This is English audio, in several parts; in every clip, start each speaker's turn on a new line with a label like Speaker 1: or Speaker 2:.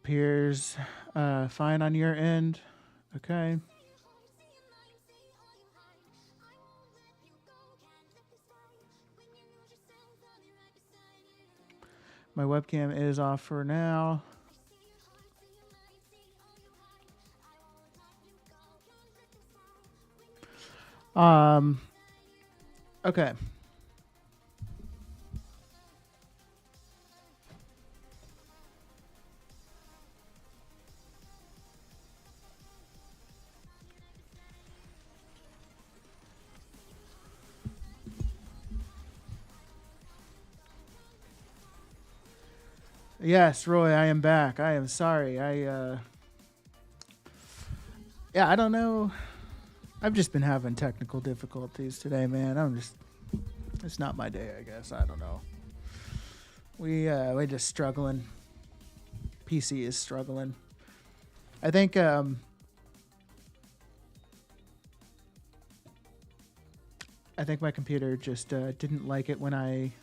Speaker 1: appears fine on your end. Okay. My webcam is off for now. Okay. Yes, Roy, I am back. I am sorry. Yeah, I don't know. I've just been having technical difficulties today, man. It's not my day, I guess. I don't know. We're just struggling. PC is struggling. I think my computer just didn't like it when I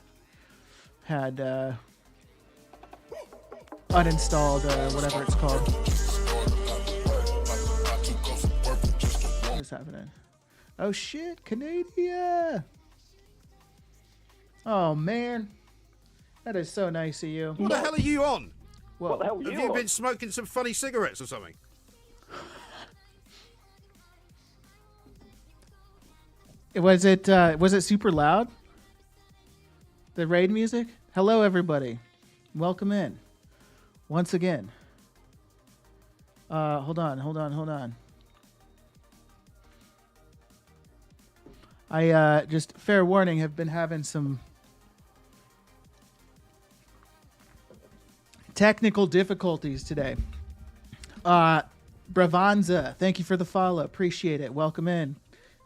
Speaker 1: had uninstalled whatever it's called. What is happening? Oh shit, Canada! Oh man, that is so nice of you.
Speaker 2: What the hell are you on?
Speaker 1: Whoa.
Speaker 3: What the hell are
Speaker 2: Have
Speaker 3: you
Speaker 2: you
Speaker 3: on?
Speaker 2: been smoking some funny cigarettes or something?
Speaker 1: Was it super loud? The raid music? Hello everybody. Welcome in. Once again. Hold on. I just fair warning have been having some technical difficulties today. Bravanza, thank you for the follow. Appreciate it. Welcome in.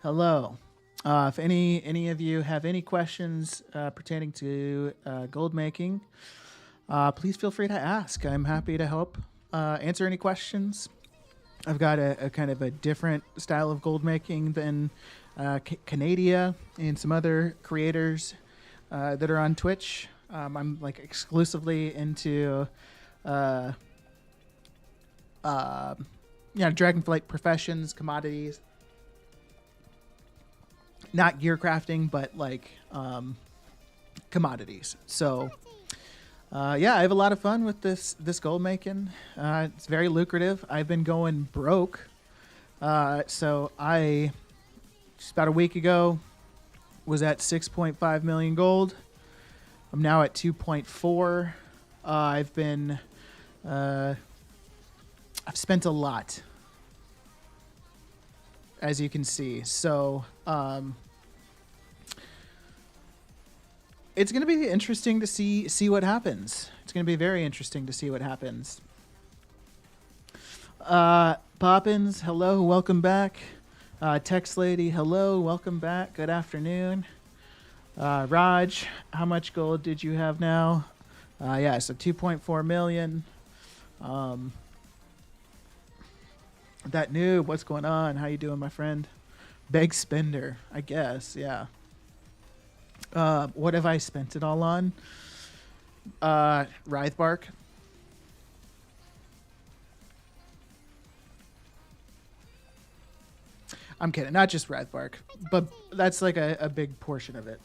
Speaker 1: Hello. If any of you have any questions pertaining to gold making, please feel free to ask. I'm happy to help answer any questions. I've got a kind of a different style of gold making than Canada and some other creators that are on Twitch. I'm like exclusively into Dragonflight professions, commodities. Not gear crafting, but like commodities. So yeah, I have a lot of fun with this gold making. It's very lucrative. I've been going broke. So I just about a week ago was at 6.5 million gold. I'm now at 2.4. I've spent a lot, as you can see. So it's going to be interesting to see what happens. It's going to be very interesting to see what happens. Poppins, hello, welcome back. Text Lady, hello, welcome back. Good afternoon. Raj, how much gold did you have now? Yeah, so 2.4 million. That noob, what's going on? How you doing, my friend? Beg spender, I guess, yeah. What have I spent it all on? Writhe bark. I'm kidding, not just writhe bark, but that's like a big portion of it.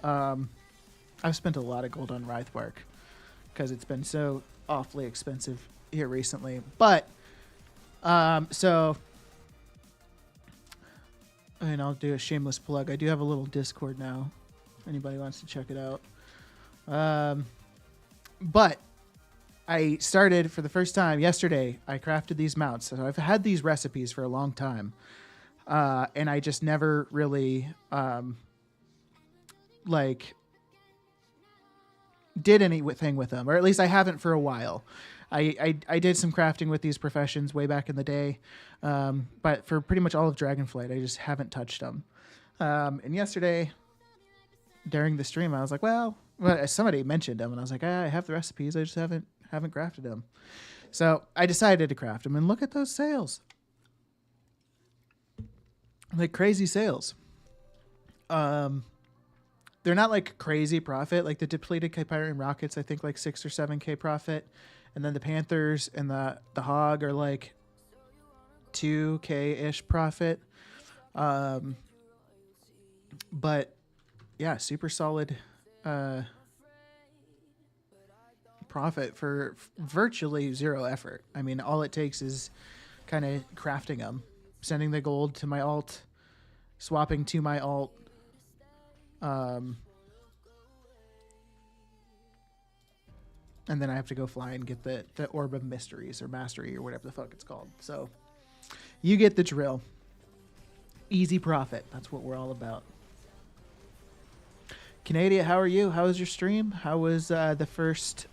Speaker 1: I've spent a lot of gold on writhe bark because it's been so awfully expensive here recently. But so, and I'll do a shameless plug. I do have a little Discord now. If anybody wants to check it out. But I started for the first time yesterday. I crafted these mounts. So I've had these recipes for a long time. And I just never really like did anything with them, or at least I haven't for a while. I did some crafting with these professions way back in the day, but for pretty much all of Dragonflight, I just haven't touched them. And yesterday, during the stream, I was like, well, somebody mentioned them, and I was like, I have the recipes, I just haven't crafted them. So I decided to craft them, and look at those sales. Like crazy sales. They're not like crazy profit. Like the depleted Kypyrian rockets, I think like 6 or 7K profit. and then the Panthers and the Hog are like 2K ish profit. But yeah, super solid profit for virtually zero effort. I mean, all it takes is kind of crafting them, sending the gold to my alt, swapping to my alt, and then I have to go fly and get the Orb of Mysteries or Mastery or whatever the fuck it's called. So you get the drill. Easy profit. That's what we're all about. Canada, how are you? How was your stream? How was the first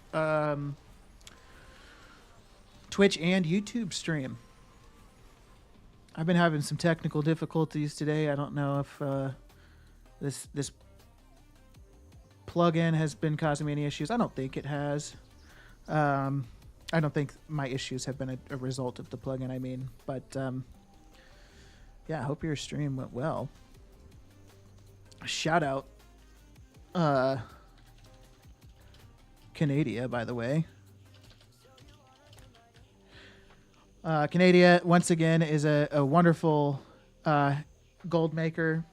Speaker 1: Twitch and YouTube stream? I've been having some technical difficulties today. I don't know if this plugin has been causing me any issues. I don't think it has. I don't think my issues have been a result of the plugin, I mean. But yeah, I hope your stream went well. Shout out Canada, by the way. Canada, once again, is a wonderful gold maker.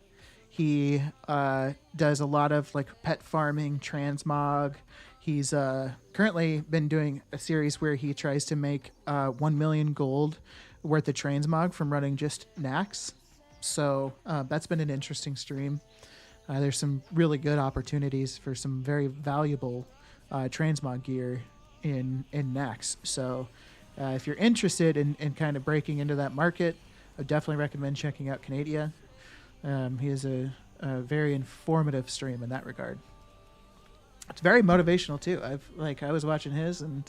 Speaker 1: He does a lot of like pet farming, transmog. He's currently been doing a series where he tries to make 1 million gold worth of transmog from running just Nax. So that's been an interesting stream. There's some really good opportunities for some very valuable transmog gear in Nax. So if you're interested in kind of breaking into that market, I definitely recommend checking out Canada. He has a very informative stream in that regard. It's very motivational too. I was watching his, and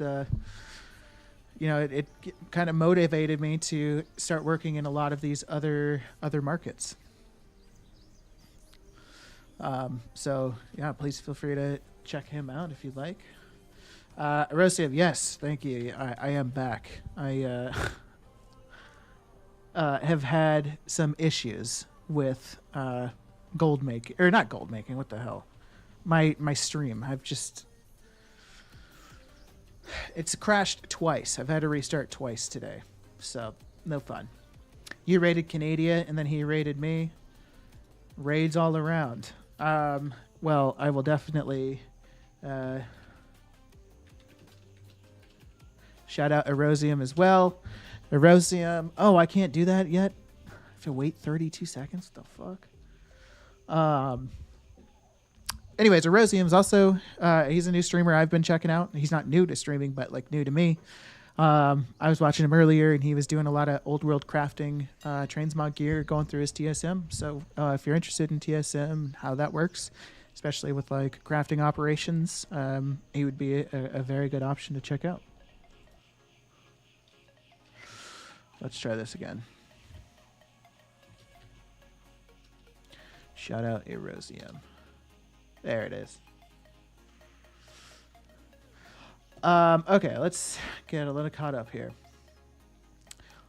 Speaker 1: it kind of motivated me to start working in a lot of these other markets. So yeah, please feel free to check him out if you'd like. Erosive, yes, thank you. I am back. I have had some issues with gold making, or not gold making. What the hell? My stream. It's crashed twice. I've had to restart twice today, so no fun. You raided Canada, and then he raided me. Raids all around. Well, I will definitely shout out Erosium as well. Erosium. Oh, I can't do that yet. I have to wait 32 seconds. What the fuck? Anyways, Erosium's also he's a new streamer I've been checking out. He's not new to streaming, but like new to me. I was watching him earlier, and he was doing a lot of old world crafting, transmog gear, going through his TSM. So if you're interested in TSM, how that works, especially with like crafting operations, he would be a very good option to check out. Let's try this again. Shout out Erosium. There it is. Okay, let's get a little caught up here.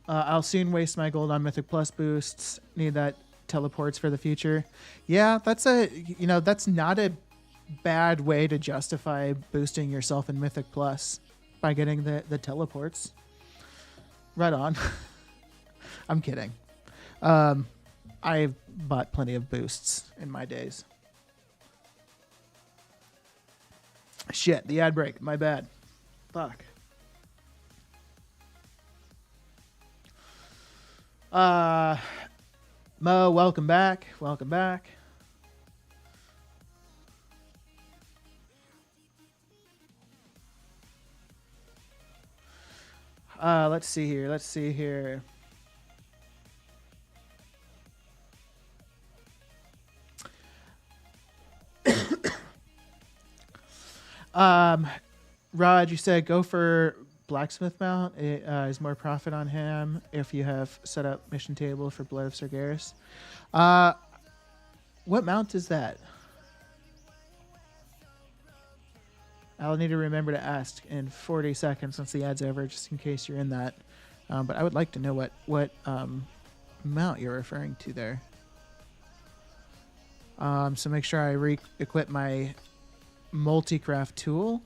Speaker 1: I'll soon waste my gold on Mythic Plus boosts. Need that teleports for the future. Yeah, that's not a bad way to justify boosting yourself in Mythic Plus by getting the teleports. Right on. I'm kidding. I've bought plenty of boosts in my days. Shit, the ad break. My bad. Fuck. Mo, welcome back. Welcome back. Let's see here. Let's see here. Rod, you said go for blacksmith mount. It is more profit on him if you have set up mission table for Blood of Sargeras. What mount is that? I'll need to remember to ask in 40 seconds once the ad's over, just in case you're in that. But I would like to know what mount you're referring to there. So make sure I re-equip my multi-craft tool.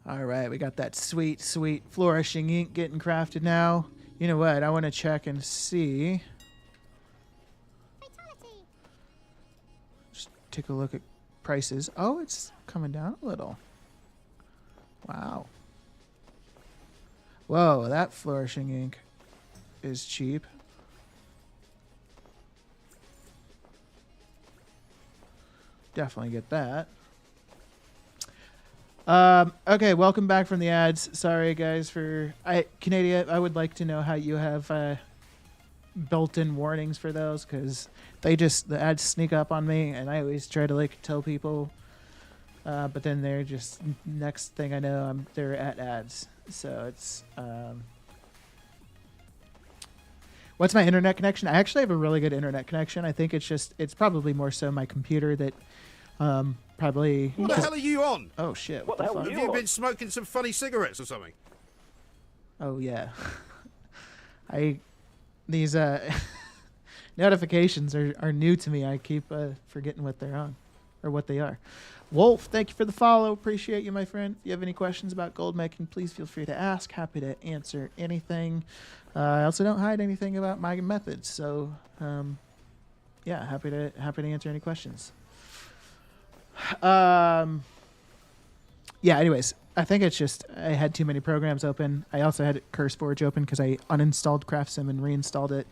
Speaker 1: All right, we got that sweet, sweet flourishing ink getting crafted now. You know what? I want to check and see. Just take a look at prices. Oh, it's coming down a little. Wow. Whoa, that flourishing ink is cheap. Definitely get that. Okay, welcome back from the ads. Sorry, guys, for Canada. I would like to know how you have built-in warnings for those, because the ads sneak up on me, and I always try to like tell people, but then they're just next thing I know, they're at ads. So it's what's my internet connection? I actually have a really good internet connection. I think it's probably more so my computer that probably.
Speaker 2: What the hell are you on?
Speaker 1: Oh shit!
Speaker 3: What the hell?
Speaker 2: Have you been smoking some funny cigarettes or something?
Speaker 1: Oh yeah. These notifications are new to me. I keep forgetting what they're on or what they are. Wolf, thank you for the follow. Appreciate you, my friend. If you have any questions about gold making, please feel free to ask. Happy to answer anything. I also don't hide anything about my methods, so yeah, happy to answer any questions. Yeah, anyways, I think it's just I had too many programs open. I also had CurseForge open because I uninstalled craftsim and reinstalled it,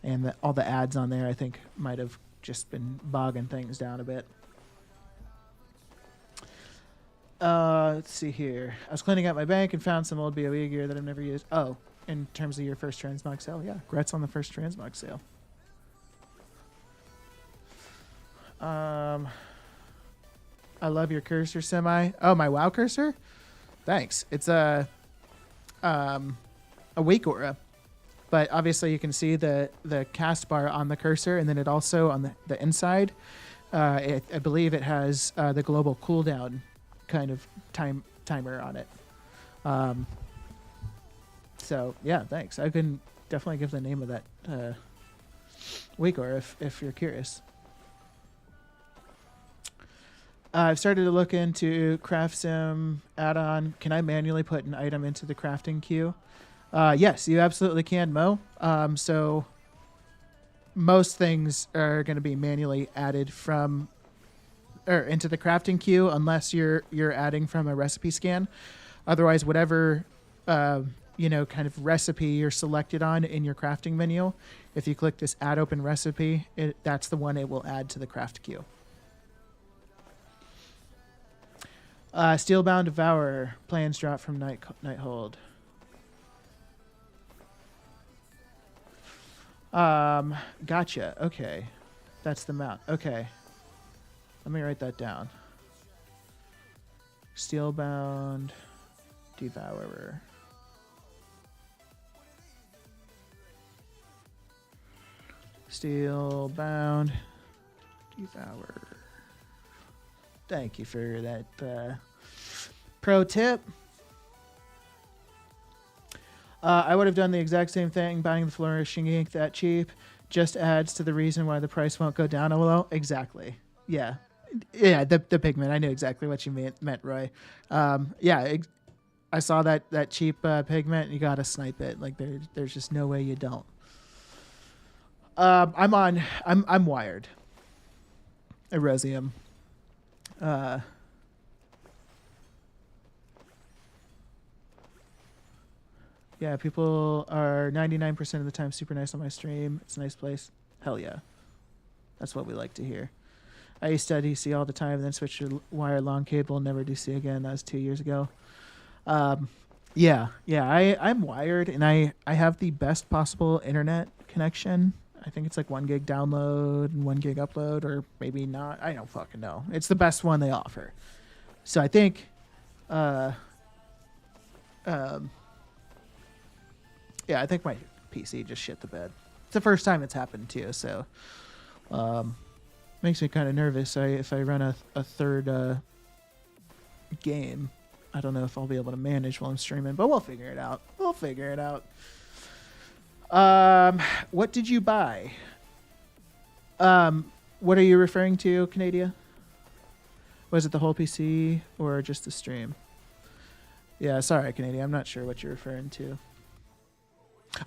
Speaker 1: and all the ads on there I think might have just been bogging things down a bit. Let's see here. I was cleaning out my bank and found some old BOE gear that I've never used. Oh, in terms of your first transmog sale, yeah, congrats on the first transmog sale. I love your cursor semi. Oh, my WoW cursor? Thanks. It's a wake aura. But obviously you can see the cast bar on the cursor, and then it also on the inside, I believe it has the global cooldown kind of timer on it. So yeah, thanks. I can definitely give the name of that wake aura if you're curious. I've started to look into craftsim add-on. Can I manually put an item into the crafting queue? Yes, you absolutely can, Mo. So most things are going to be manually added from or into the crafting queue unless you're adding from a recipe scan. Otherwise, whatever kind of recipe you're selected on in your crafting menu, if you click this add open recipe, that's the one it will add to the craft queue. Steelbound Devourer. Plans drop from Nighthold. Gotcha. Okay. That's the mount. Okay. Let me write that down. Steelbound Devourer. Steelbound Devourer. Thank you for that pro tip. I would have done the exact same thing, buying the flourishing ink that cheap. Just adds to the reason why the price won't go down a little. Exactly. Yeah. Yeah, the pigment. I knew exactly what you meant, Roy. Yeah, I saw that cheap pigment. You got to snipe it. Like there's just no way you don't. I'm wired. Erosium. Yeah, people are 99% of the time super nice on my stream. It's a nice place. Hell yeah. That's what we like to hear. I used to DC all the time, then switched to wire long cable, never DC again. That was 2 years ago. Yeah, I'm wired, and I have the best possible internet connection. I think it's like 1 gig download and 1 gig upload, or maybe not. I don't fucking know. It's the best one they offer. So I think, yeah, I think my PC just shit the bed. It's the first time it's happened too, so makes me kind of nervous. If I run a third game, I don't know if I'll be able to manage while I'm streaming, but we'll figure it out. What did you buy? What are you referring to, Canada? Was it the whole PC or just the stream? Yeah, sorry, Canadian. I'm not sure what you're referring to.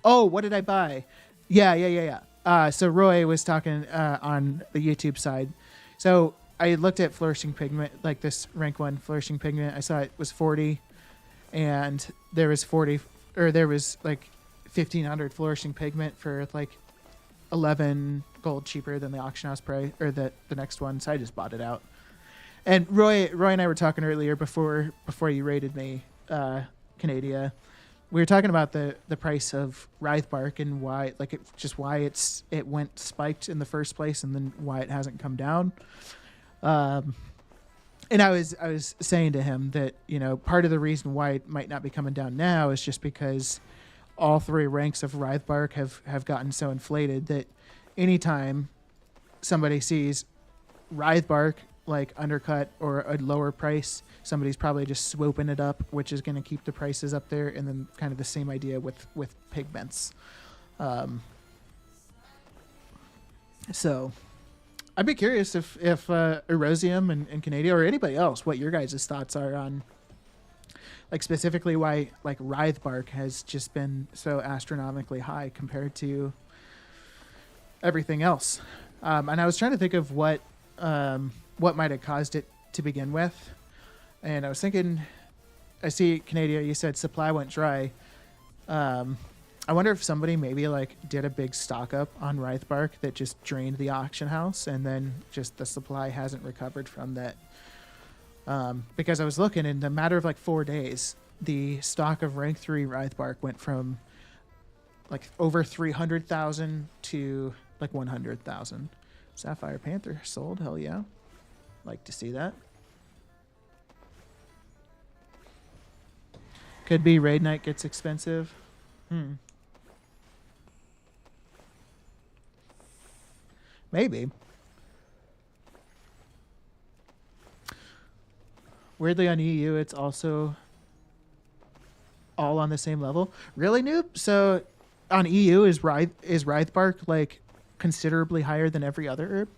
Speaker 1: Oh, what did I buy? Yeah. So Roy was talking on the YouTube side. So I looked at Flourishing Pigment, like this rank 1 Flourishing Pigment. I saw it was 40, and there was 40, or there was like 1,500 Flourishing Pigment for like 11 gold cheaper than the auction house price, or the next one. So I just bought it out. And Roy and I were talking earlier before you rated me, Canada. We were talking about the price of Writhe Bark and why, like, it went spiked in the first place, and then why it hasn't come down. And I was saying to him that, you know, part of the reason why it might not be coming down now is just because all 3 ranks of Writhe Bark have gotten so inflated that anytime somebody sees Writhe Bark like undercut or a lower price, somebody's probably just swooping it up, which is going to keep the prices up there. And then kind of the same idea with pigments. So I'd be curious if Erosium and Canada or anybody else, what your guys' thoughts are on, like, specifically why like Writhe Bark has just been so astronomically high compared to everything else. And I was trying to think of what might have caused it to begin with. And I was thinking, I see, Canada, you said supply went dry. I wonder if somebody maybe like did a big stock up on Writhe Bark that just drained the auction house, and then just the supply hasn't recovered from that. Because I was looking, in the matter of like 4 days, the stock of rank 3 Writhe Bark went from like over 300,000 to like 100,000. Sapphire Panther sold, hell yeah. Like to see that. Could be Raid Night gets expensive. Maybe. Weirdly on EU, it's also all on the same level. Really, Noob? So on EU, is Writhe Bark like considerably higher than every other herb?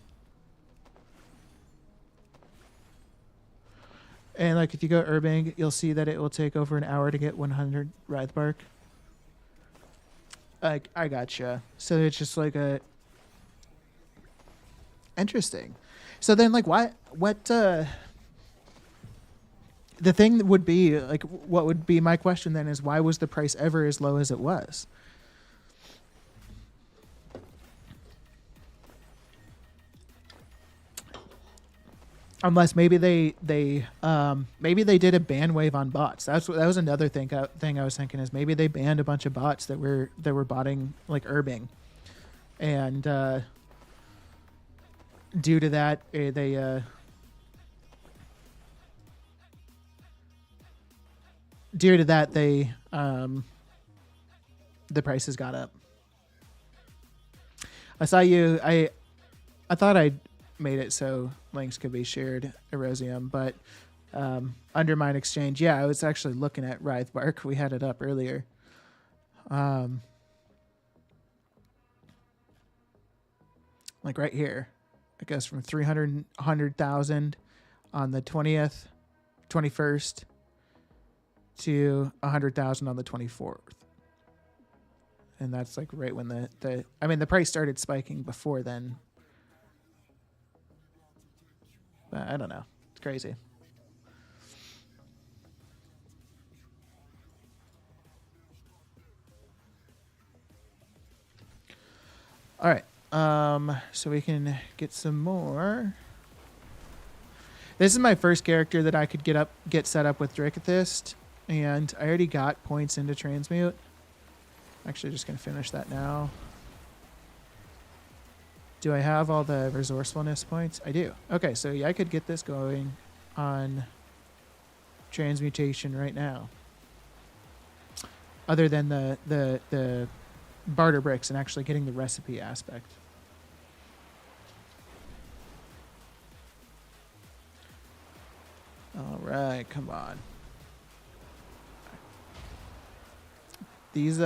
Speaker 1: And like if you go herbing, you'll see that it will take over an hour to get 100 Writhe Bark. I gotcha. So it's just like a interesting. So then, like, what the thing would be, like, what would be my question then is, why was the price ever as low as it was? Unless maybe they did a ban wave on bots. That was another thing I was thinking, is maybe they banned a bunch of bots that were botting like herbing, and due to that the prices got up. I saw you. I thought I made it so links could be shared, Erosium, but Undermine Exchange, yeah, I was actually looking at Writhe Bark. We had it up earlier. Like right here, it goes from 100,000 on the 20th, 21st to 100,000 on the 24th. And that's like right when the price started spiking before then. But I don't know. It's crazy. All right. So we can get some more. This is my first character that I could get set up with Dracithist, and I already got points into Transmute. Actually, just gonna finish that now. Do I have all the resourcefulness points? I do. Okay, so yeah, I could get this going on transmutation right now. Other than the barter bricks and actually getting the recipe aspect. All right, come on. These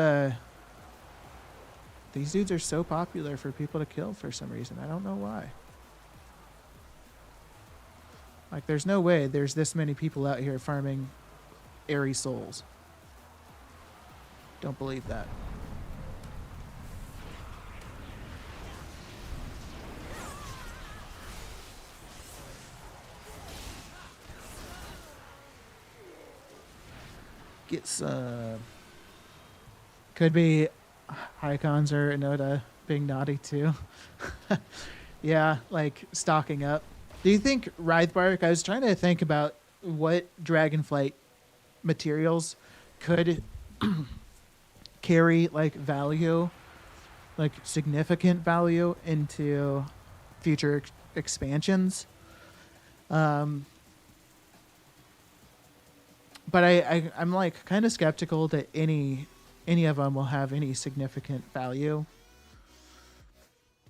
Speaker 1: dudes are so popular for people to kill for some reason. I don't know why. Like, there's no way there's this many people out here farming airy souls. Don't believe that. Gets could be Icons or Inoda being naughty too. Yeah, like stocking up. Do you think Wraithbark? I was trying to think about what Dragonflight materials could carry like value, like significant value into future expansions. Um, but I'm like kind of skeptical that any of them will have any significant value,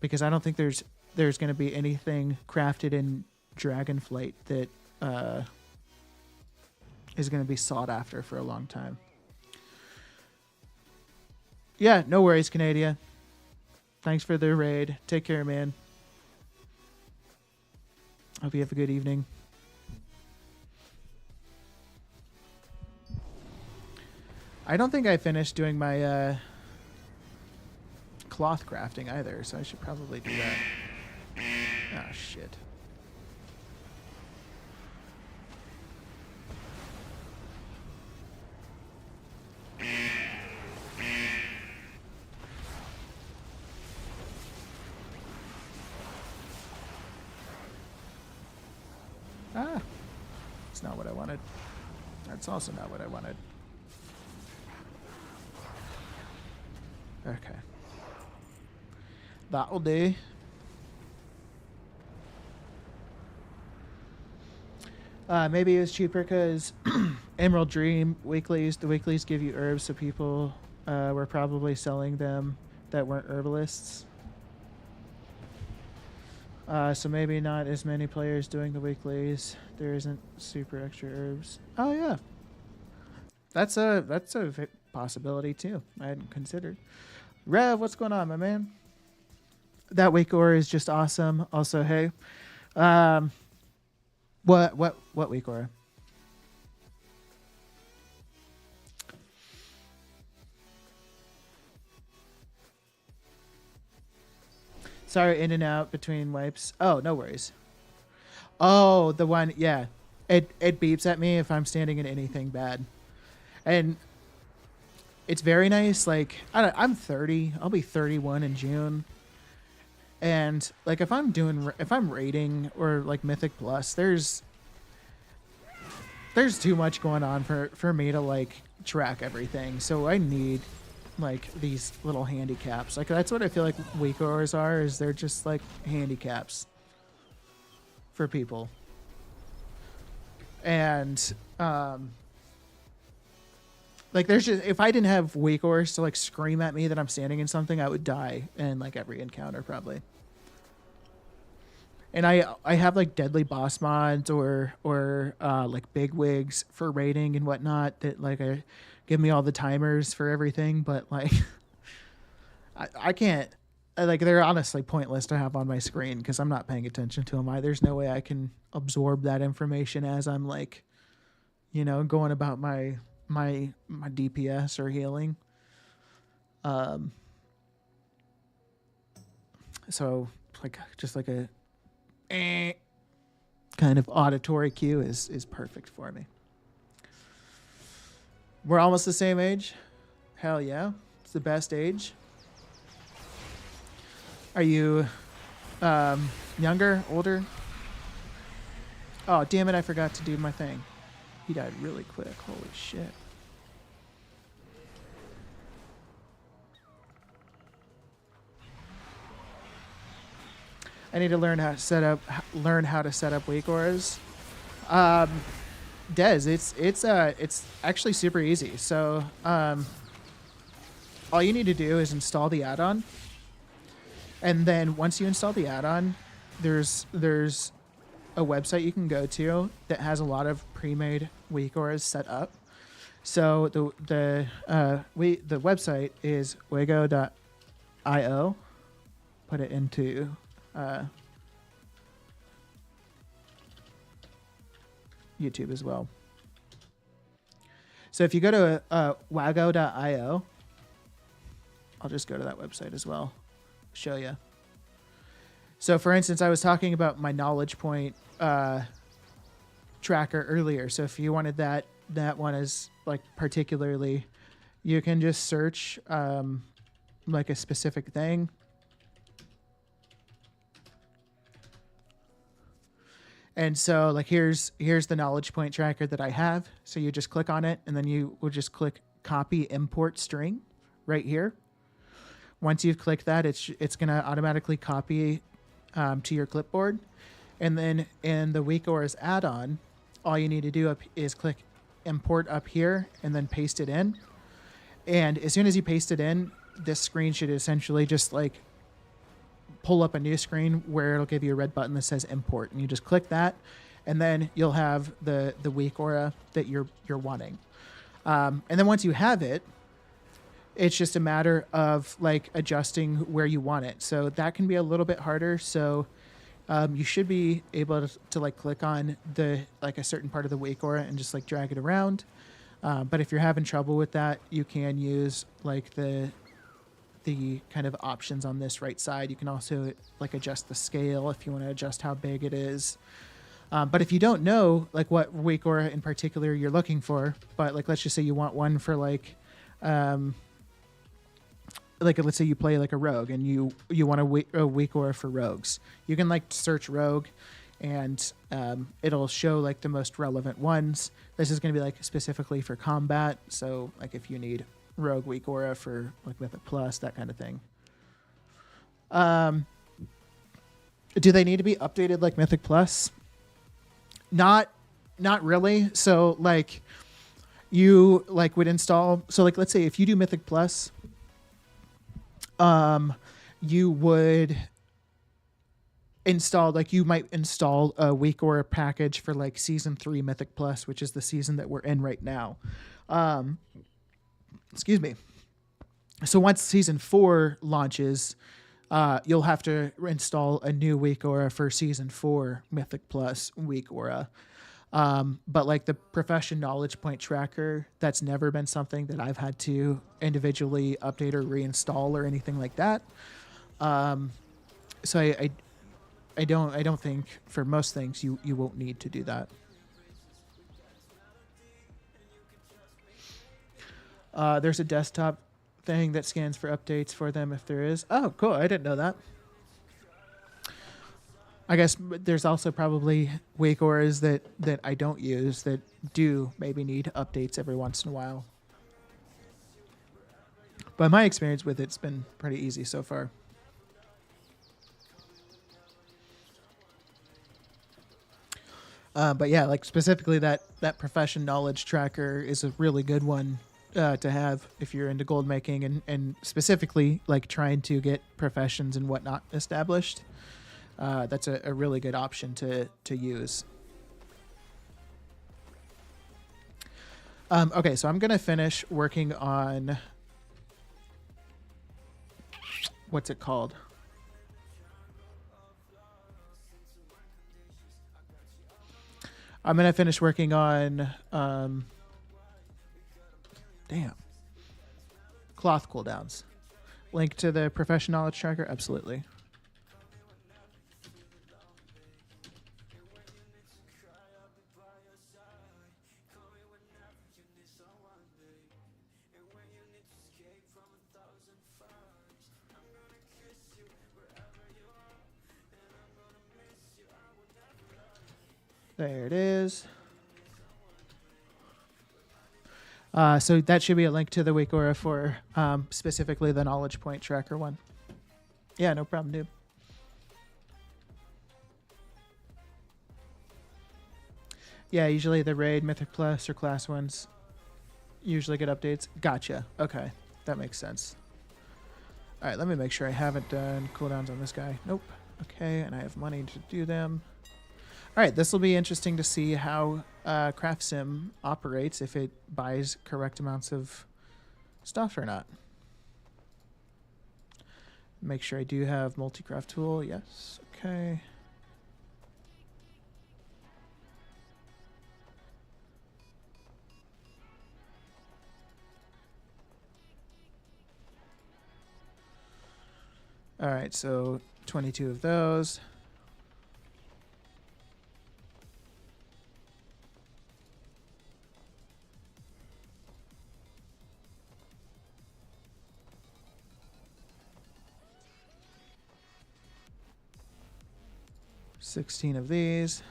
Speaker 1: because I don't think there's going to be anything crafted in Dragonflight that is going to be sought after for a long time. Yeah, no worries, Canada. Thanks for the raid. Take care, man. Hope you have a good evening. I don't think I finished doing my cloth crafting either, so I should probably do that. Oh, shit. Ah, that's not what I wanted. That's also not what I wanted. Okay. That'll do. Maybe it was cheaper because Emerald Dream weeklies, the weeklies give you herbs, so people were probably selling them that weren't herbalists. So maybe not as many players doing the weeklies. There isn't super extra herbs. Oh yeah, that's a possibility too. I hadn't considered. Rev, what's going on, my man? That week ore is just awesome. Also, hey, what week ore? Sorry, in and out between wipes. Oh, no worries. Oh, the one, yeah. It beeps at me if I'm standing in anything bad, and it's very nice. Like I'm 30. I'll be 31 in June. And like if I'm raiding or like Mythic Plus, there's too much going on for me to like track everything. So I need like these little handicaps. Like that's what I feel like weak ores are, is they're just like handicaps for people. And like there's just, if I didn't have weak ores to like scream at me that I'm standing in something, I would die in like every encounter probably. And I have like deadly boss mods or like big wigs for raiding and whatnot that like give me all the timers for everything, but like I can't, like they're honestly pointless to have on my screen because I'm not paying attention to them. There's no way I can absorb that information as I'm like, you know, going about my DPS or healing. So like just like a kind of auditory cue is perfect for me. We're almost the same age. Hell yeah, it's the best age. Are you younger, older? Oh damn it, I forgot to do my thing. He died really quick. Holy shit. I need to learn how to set up weak auras. Des, it's actually super easy. So all you need to do is install the add-on, and then once you install the add-on, there's a website you can go to that has a lot of pre-made weak auras set up. So the website is wego.io. Put it into YouTube as well. So if you go to wago.io, I'll just go to that website as well, show you. So for instance, I was talking about my knowledge point tracker earlier. So if you wanted that one is like particularly, you can just search like a specific thing. And so like here's the knowledge point tracker that I have. So you just click on it and then you will just click copy import string right here. Once you've clicked that, it's going to automatically copy to your clipboard. And then in the WeakAuras add-on, all you need to do is click import up here and then paste it in. And as soon as you paste it in, this screen should essentially just like pull up a new screen where it'll give you a red button that says import, and you just click that, and then you'll have the WeakAura that you're wanting. And then once you have it, it's just a matter of like adjusting where you want it. So that can be a little bit harder. So you should be able to like click on the like a certain part of the WeakAura and just like drag it around. But if you're having trouble with that, you can use like the kind of options on this right side. You can also like adjust the scale if you want to adjust how big it is. But if you don't know like what WeakAura in particular you're looking for, but like let's just say you want one for like let's say you play like a rogue and you want a WeakAura for rogues, you can like search rogue and it'll show like the most relevant ones. This is going to be like specifically for combat. So like if you need rogue WeakAura for like Mythic Plus, that kind of thing. Do they need to be updated like Mythic Plus? Not really. So like you like would install, so like let's say if you do Mythic Plus, you would install, like you might install a WeakAura package for like season 3 Mythic Plus, which is the season that we're in right now. Excuse me. So once season 4 launches, you'll have to install a new WeakAura for season 4 Mythic Plus WeakAura. But like the profession knowledge point tracker, that's never been something that I've had to individually update or reinstall or anything like that. So I don't think for most things you won't need to do that. There's a desktop thing that scans for updates for them if there is. Oh, cool. I didn't know that. I guess there's also probably WeakAuras that I don't use that do maybe need updates every once in a while. But my experience with it's been pretty easy so far. But yeah, like specifically that profession knowledge tracker is a really good one to have if you're into gold making and specifically like trying to get professions and whatnot established. That's a really good option to use. Okay, so I'm going to finish working on, what's it called? I'm going to finish working on, cloth cooldowns. Link to the profession knowledge tracker? Absolutely. There it is. So that should be a link to the WeakAura for specifically the knowledge point tracker one. Yeah, no problem, dude. Yeah, usually the raid, Mythic Plus, or class ones usually get updates. Gotcha. Okay, that makes sense. All right, let me make sure I haven't done cooldowns on this guy. Nope. Okay, and I have money to do them. All right, this will be interesting to see how craftsim operates, if it buys correct amounts of stuff or not. Make sure I do have multi-craft tool. Yes. Okay. All right, so 22 of those. $16 of these.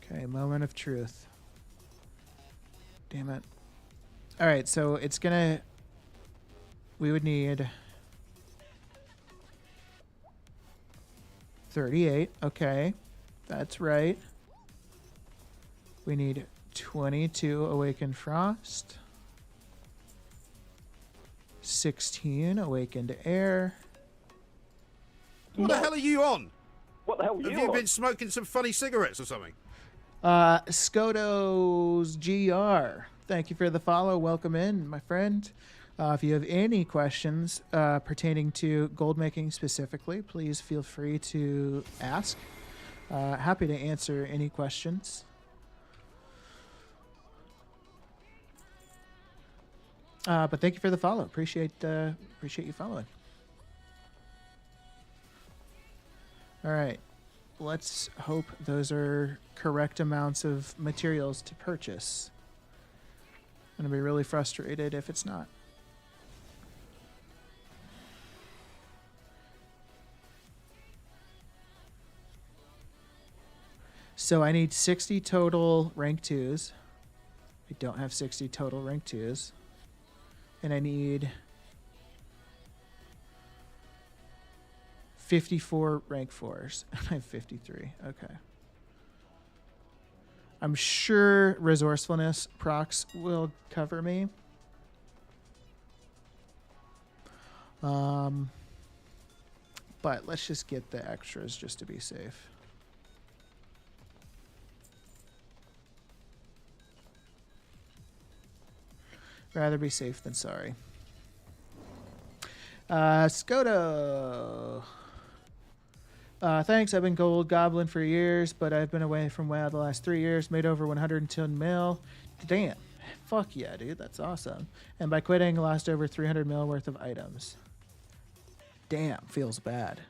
Speaker 1: Okay, moment of truth. Damn it. All right, so it's gonna... We would need 38. Okay, that's right. We need 22 Awakened Frost. 16 Awakened Air.
Speaker 2: What the hell are you on?
Speaker 3: What the hell are
Speaker 2: Have
Speaker 3: you
Speaker 2: you
Speaker 3: on?
Speaker 2: been smoking some funny cigarettes or something?
Speaker 1: Skoto's GR. Thank you for the follow. Welcome in, my friend. If you have any questions pertaining to gold making specifically, please feel free to ask. Happy to answer any questions. But thank you for the follow. Appreciate you following. All right. Let's hope those are correct amounts of materials to purchase. I'm going to be really frustrated if it's not. So I need 60 total rank 2s. I don't have 60 total rank 2s. And I need 54 rank 4s. I have 53. Okay. I'm sure resourcefulness procs will cover me. But let's just get the extras just to be safe. Rather be safe than sorry. Skoto. Thanks. I've been Gold Goblin for years, but I've been away from WoW the last 3 years. Made over 110 mil. Damn. Fuck yeah, dude. That's awesome. And by quitting, lost over 300 mil worth of items. Damn. Feels bad.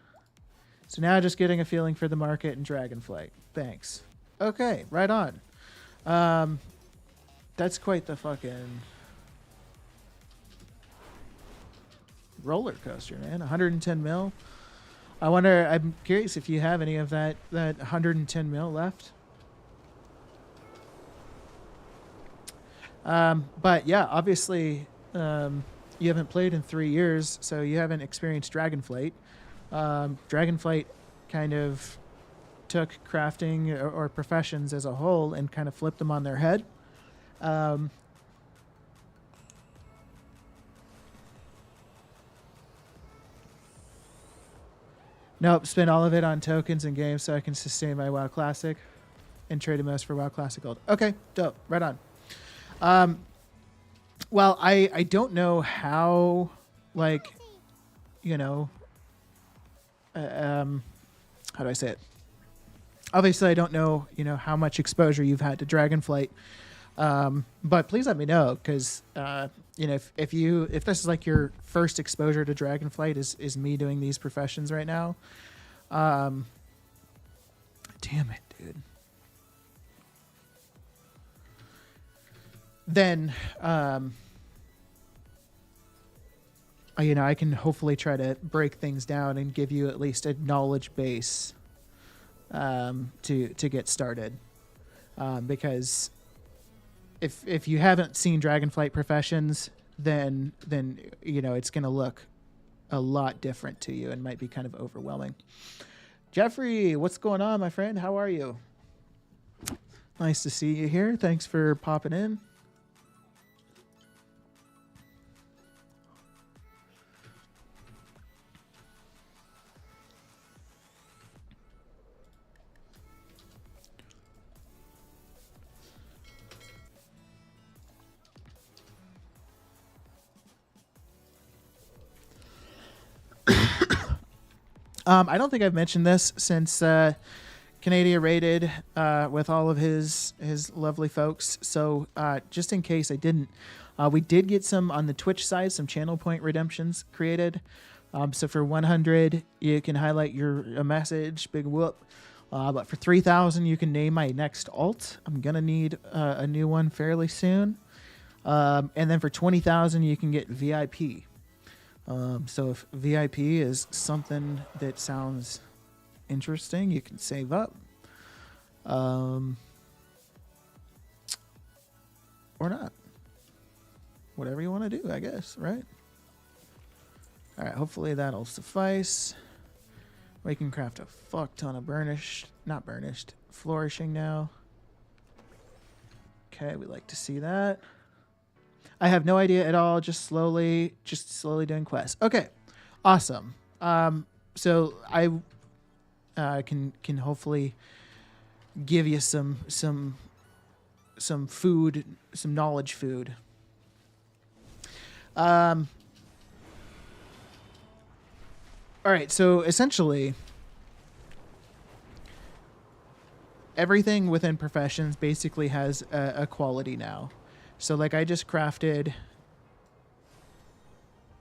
Speaker 1: So now just getting a feeling for the market and Dragonflight. Thanks. Okay. Right on. That's quite the fucking... roller coaster, man. 110 mil. I wonder, I'm curious if you have any of that 110 mil left. But yeah, obviously you haven't played in 3 years, so you haven't experienced Dragonflight. Dragonflight kind of took crafting or professions as a whole and kind of flipped them on their head. Nope, spend all of it on tokens and games so I can sustain my WoW Classic and trade most for WoW Classic Gold. Okay, dope. Right on. Well, I don't know how, like, you know, how do I say it? Obviously, I don't know, you know, how much exposure you've had to Dragonflight. But please let me know, because you know, if this is like your first exposure to Dragonflight is me doing these professions right now. Damn it, dude. Then you know, I can hopefully try to break things down and give you at least a knowledge base to get started, because if you haven't seen Dragonflight professions, then you know it's going to look a lot different to you and might be kind of overwhelming. Jeffrey, what's going on, my friend? How are you? Nice to see you here. Thanks for popping in. I don't think I've mentioned this since Canada raided with all of his lovely folks. So just in case I didn't, we did get some on the Twitch side, some channel point redemptions created So for 100, you can highlight a message, big whoop. But for 3,000, you can name my next alt. I'm gonna need a new one fairly soon. And then for 20,000, you can get VIP. So if VIP is something that sounds interesting, you can save up. Or not. Whatever you want to do, I guess, right? All right, hopefully that'll suffice. We can craft a fuck ton of flourishing now. Okay, we like to see that. I have no idea at all, just slowly doing quests. Okay, awesome. So I can hopefully give you some food, some knowledge food. All right, so essentially everything within professions basically has a quality now. So like I just crafted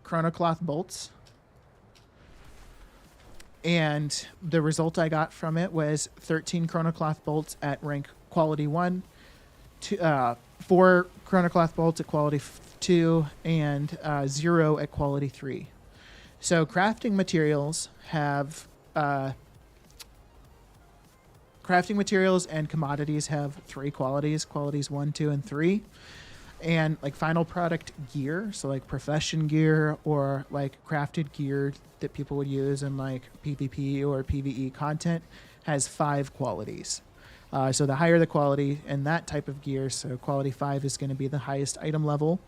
Speaker 1: chronocloth bolts, and the result I got from it was 13 chronocloth bolts at rank quality 1, 4 chronocloth bolts at quality 2, and 0 at quality 3. So crafting materials and commodities have 3 qualities 1, 2, and 3. And like final product gear, so like profession gear or like crafted gear that people would use in like PvP or PvE content, has 5 qualities. So the higher the quality in that type of gear, so quality 5 is going to be the highest item level,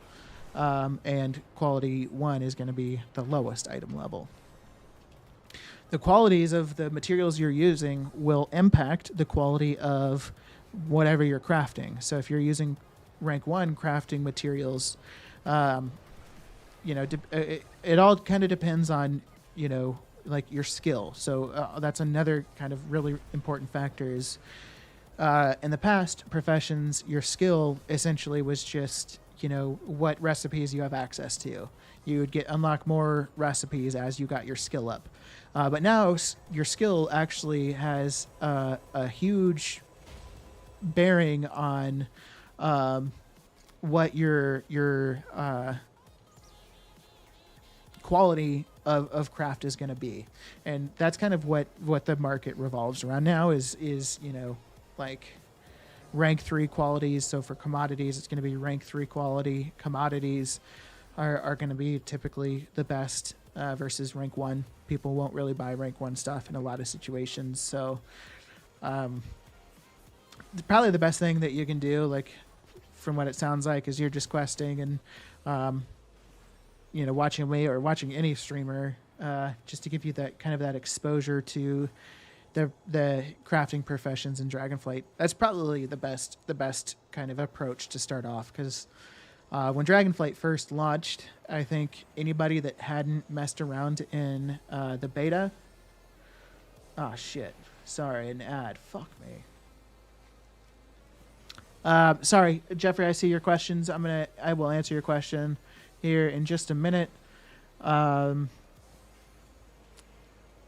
Speaker 1: and quality 1 is going to be the lowest item level. The qualities of the materials you're using will impact the quality of whatever you're crafting. So if you're using rank 1 crafting materials, it all kind of depends on, like your skill. So that's another kind of really important factor is, in the past professions, your skill essentially was just, what recipes you have access to. You would unlock more recipes as you got your skill up. But now your skill actually has a huge bearing on what your quality of craft is going to be. And that's kind of what the market revolves around now is like rank 3 qualities. So for commodities, it's going to be rank 3 quality. Commodities are going to be typically the best versus rank 1. People won't really buy rank 1 stuff in a lot of situations. So probably the best thing that you can do, like from what it sounds like, is you're just questing and watching me or watching any streamer, just to give you that kind of that exposure to the crafting professions in Dragonflight. That's probably the best kind of approach to start off, because when Dragonflight first launched, I think anybody that hadn't messed around in the beta, sorry, an ad, fuck me. Sorry, Jeffrey, I see your questions. I will answer your question here in just a minute.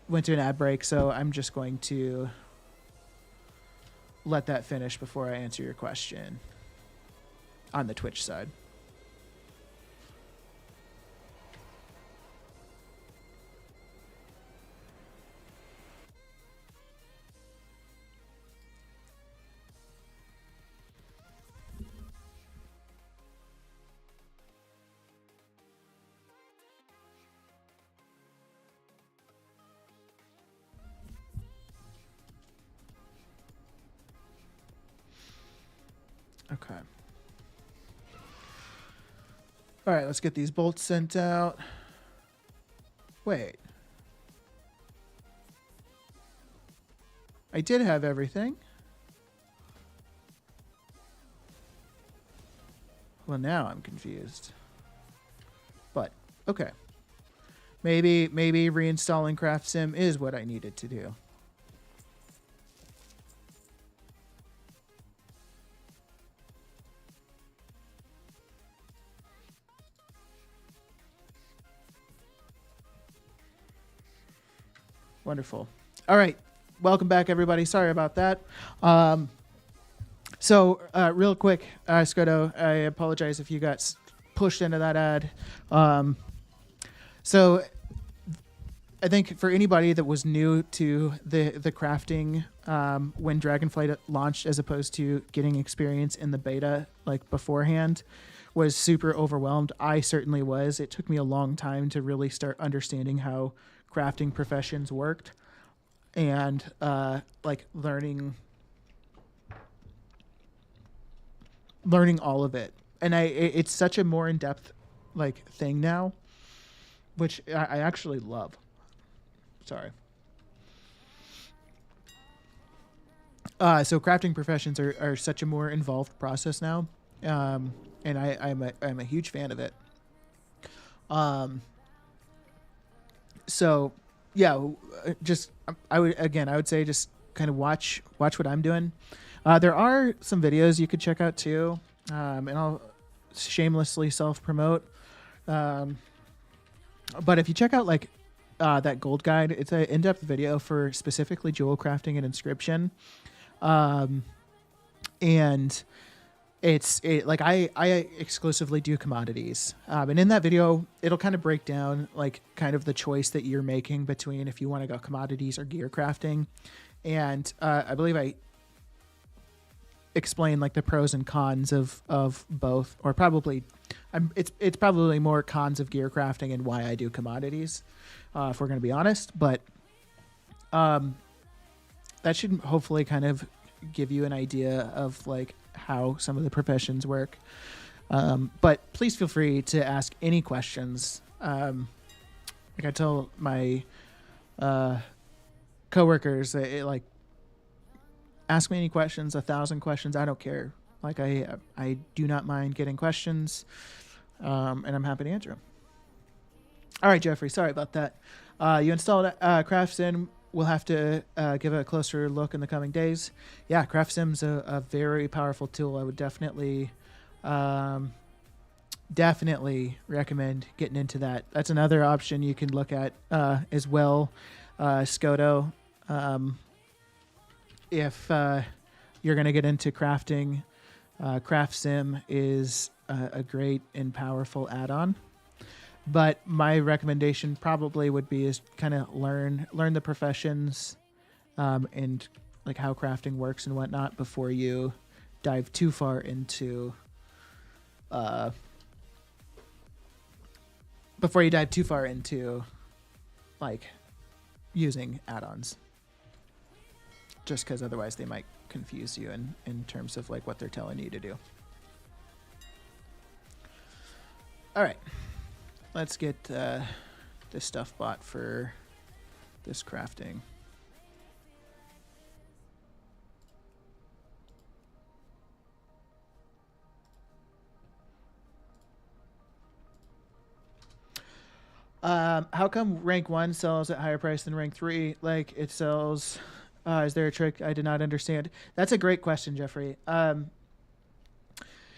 Speaker 1: Went to an ad break, so I'm just going to let that finish before I answer your question on the Twitch side. Okay. All right, let's get these bolts sent out. Wait. I did have everything. Well, now I'm confused. But, okay. Maybe reinstalling craftsim is what I needed to do. Wonderful. All right. Welcome back, everybody. Sorry about that. Real quick, Scoto, I apologize if you got pushed into that ad. So I think for anybody that was new to the crafting when Dragonflight launched, as opposed to getting experience in the beta like beforehand, was super overwhelmed. I certainly was. It took me a long time to really start understanding how crafting professions worked, and like learning all of it. And it's such a more in-depth like thing now, which I actually love. Sorry. So crafting professions are such a more involved process now, and I'm a huge fan of it. So yeah, just I would say just kind of watch what I'm doing. There are some videos you could check out too, and I'll shamelessly self-promote. But if you check out like that gold guide, it's an in-depth video for specifically jewel crafting and inscription, and like I exclusively do commodities, and in that video it'll kind of break down like kind of the choice that you're making between if you want to go commodities or gear crafting, and I believe I explain like the pros and cons of both, or probably it's probably more cons of gear crafting and why I do commodities, if we're going to be honest. But that should hopefully kind of give you an idea of like how some of the professions work. But please feel free to ask any questions. Like I tell my coworkers, like, ask me any questions, 1,000 questions. I don't care. Like I do not mind getting questions, and I'm happy to answer them. All right, Jeffrey, sorry about that. You installed craftsim. We'll have to give a closer look in the coming days. Yeah, craftsim's a very powerful tool. I would definitely recommend getting into that. That's another option you can look at as well, Scoto. If you're going to get into crafting, craftsim is a great and powerful add-on. But my recommendation probably would be is kind of learn the professions and like how crafting works and whatnot before you dive too far into like using add-ons. Just because otherwise they might confuse you in terms of like what they're telling you to do. All right. Let's get this stuff bought for this crafting. How come rank 1 sells at higher price than rank 3? Like it sells... is there a trick I did not understand? That's a great question, Jeffrey.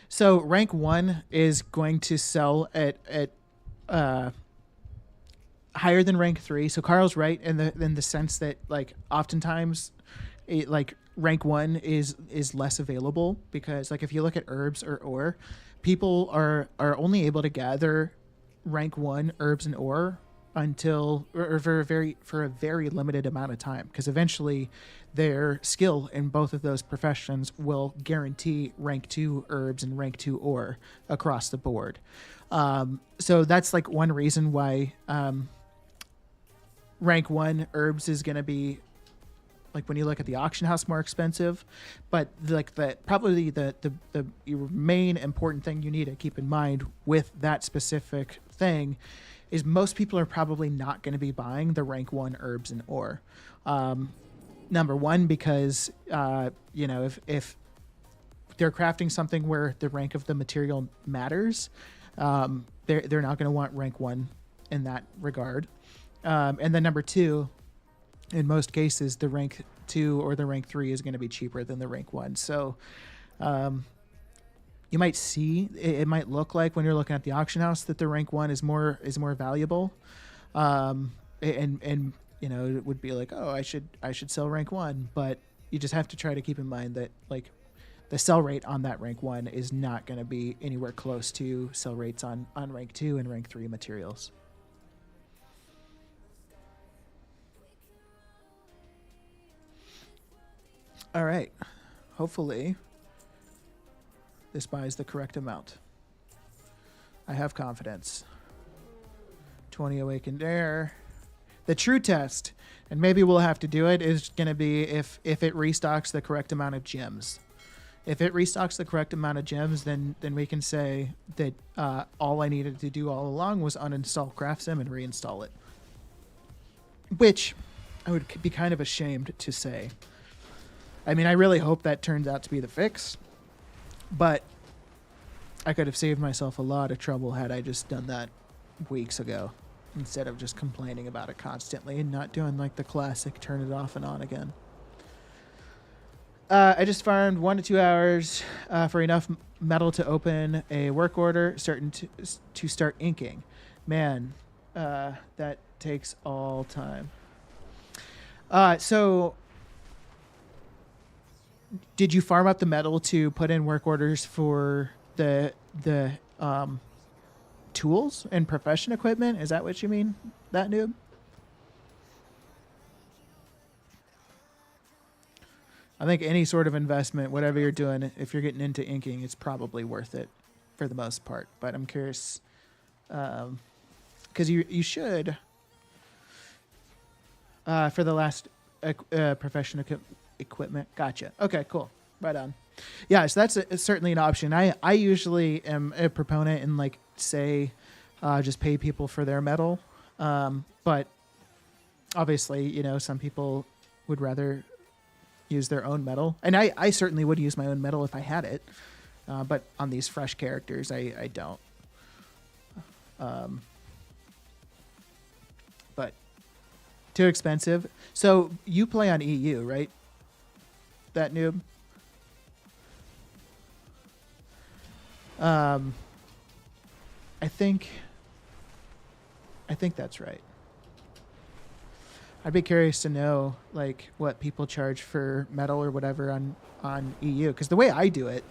Speaker 1: So rank 1 is going to sell at higher than rank 3. So Carl's right in the sense that like oftentimes like rank 1 is less available, because like if you look at herbs or ore, people are only able to gather rank 1 herbs and ore until or for a very limited amount of time, because eventually their skill in both of those professions will guarantee rank 2 herbs and rank 2 ore across the board. So that's like one reason why rank 1 herbs is going to be, like when you look at the auction house, more expensive. But like probably the main important thing you need to keep in mind with that specific thing is most people are probably not going to be buying the rank 1 herbs and ore. Number one, because if they're crafting something where the rank of the material matters, they're not going to want rank 1 in that regard. And then number 2, in most cases, the rank 2 or the rank 3 is going to be cheaper than the rank 1. So you might see, it might look like when you're looking at the auction house that the rank 1 is more valuable. And it would be like, oh, I should sell rank 1, but you just have to try to keep in mind that like the sell rate on that rank 1 is not going to be anywhere close to sell rates on rank 2 and rank 3 materials. All right. Hopefully this buys the correct amount. I have confidence. 20 awakened air. The true test, and maybe we'll have to do it, is going to be if it restocks the correct amount of gems. If it restocks the correct amount of gems, then we can say that all I needed to do all along was uninstall craftsim and reinstall it. Which I would be kind of ashamed to say. I mean, I really hope that turns out to be the fix, but I could have saved myself a lot of trouble had I just done that weeks ago instead of just complaining about it constantly and not doing like the classic turn it off and on again. I just farmed 1 to 2 hours for enough metal to open a work order, certain to start inking. Man, that takes all time. So did you farm up the metal to put in work orders for the tools and profession equipment? Is that what you mean, that noob? I think any sort of investment, whatever you're doing, if you're getting into inking, it's probably worth it for the most part. But I'm curious, because you should, for the last profession equipment. Gotcha. Okay, cool. Right on. Yeah, so that's certainly an option. I usually am a proponent and like say just pay people for their metal. But obviously, some people would rather use their own metal. And I certainly would use my own metal if I had it. But on these fresh characters, I don't. But too expensive. So you play on EU, right? That noob? I think that's right. I'd be curious to know like what people charge for metal or whatever on EU, because the way I do it,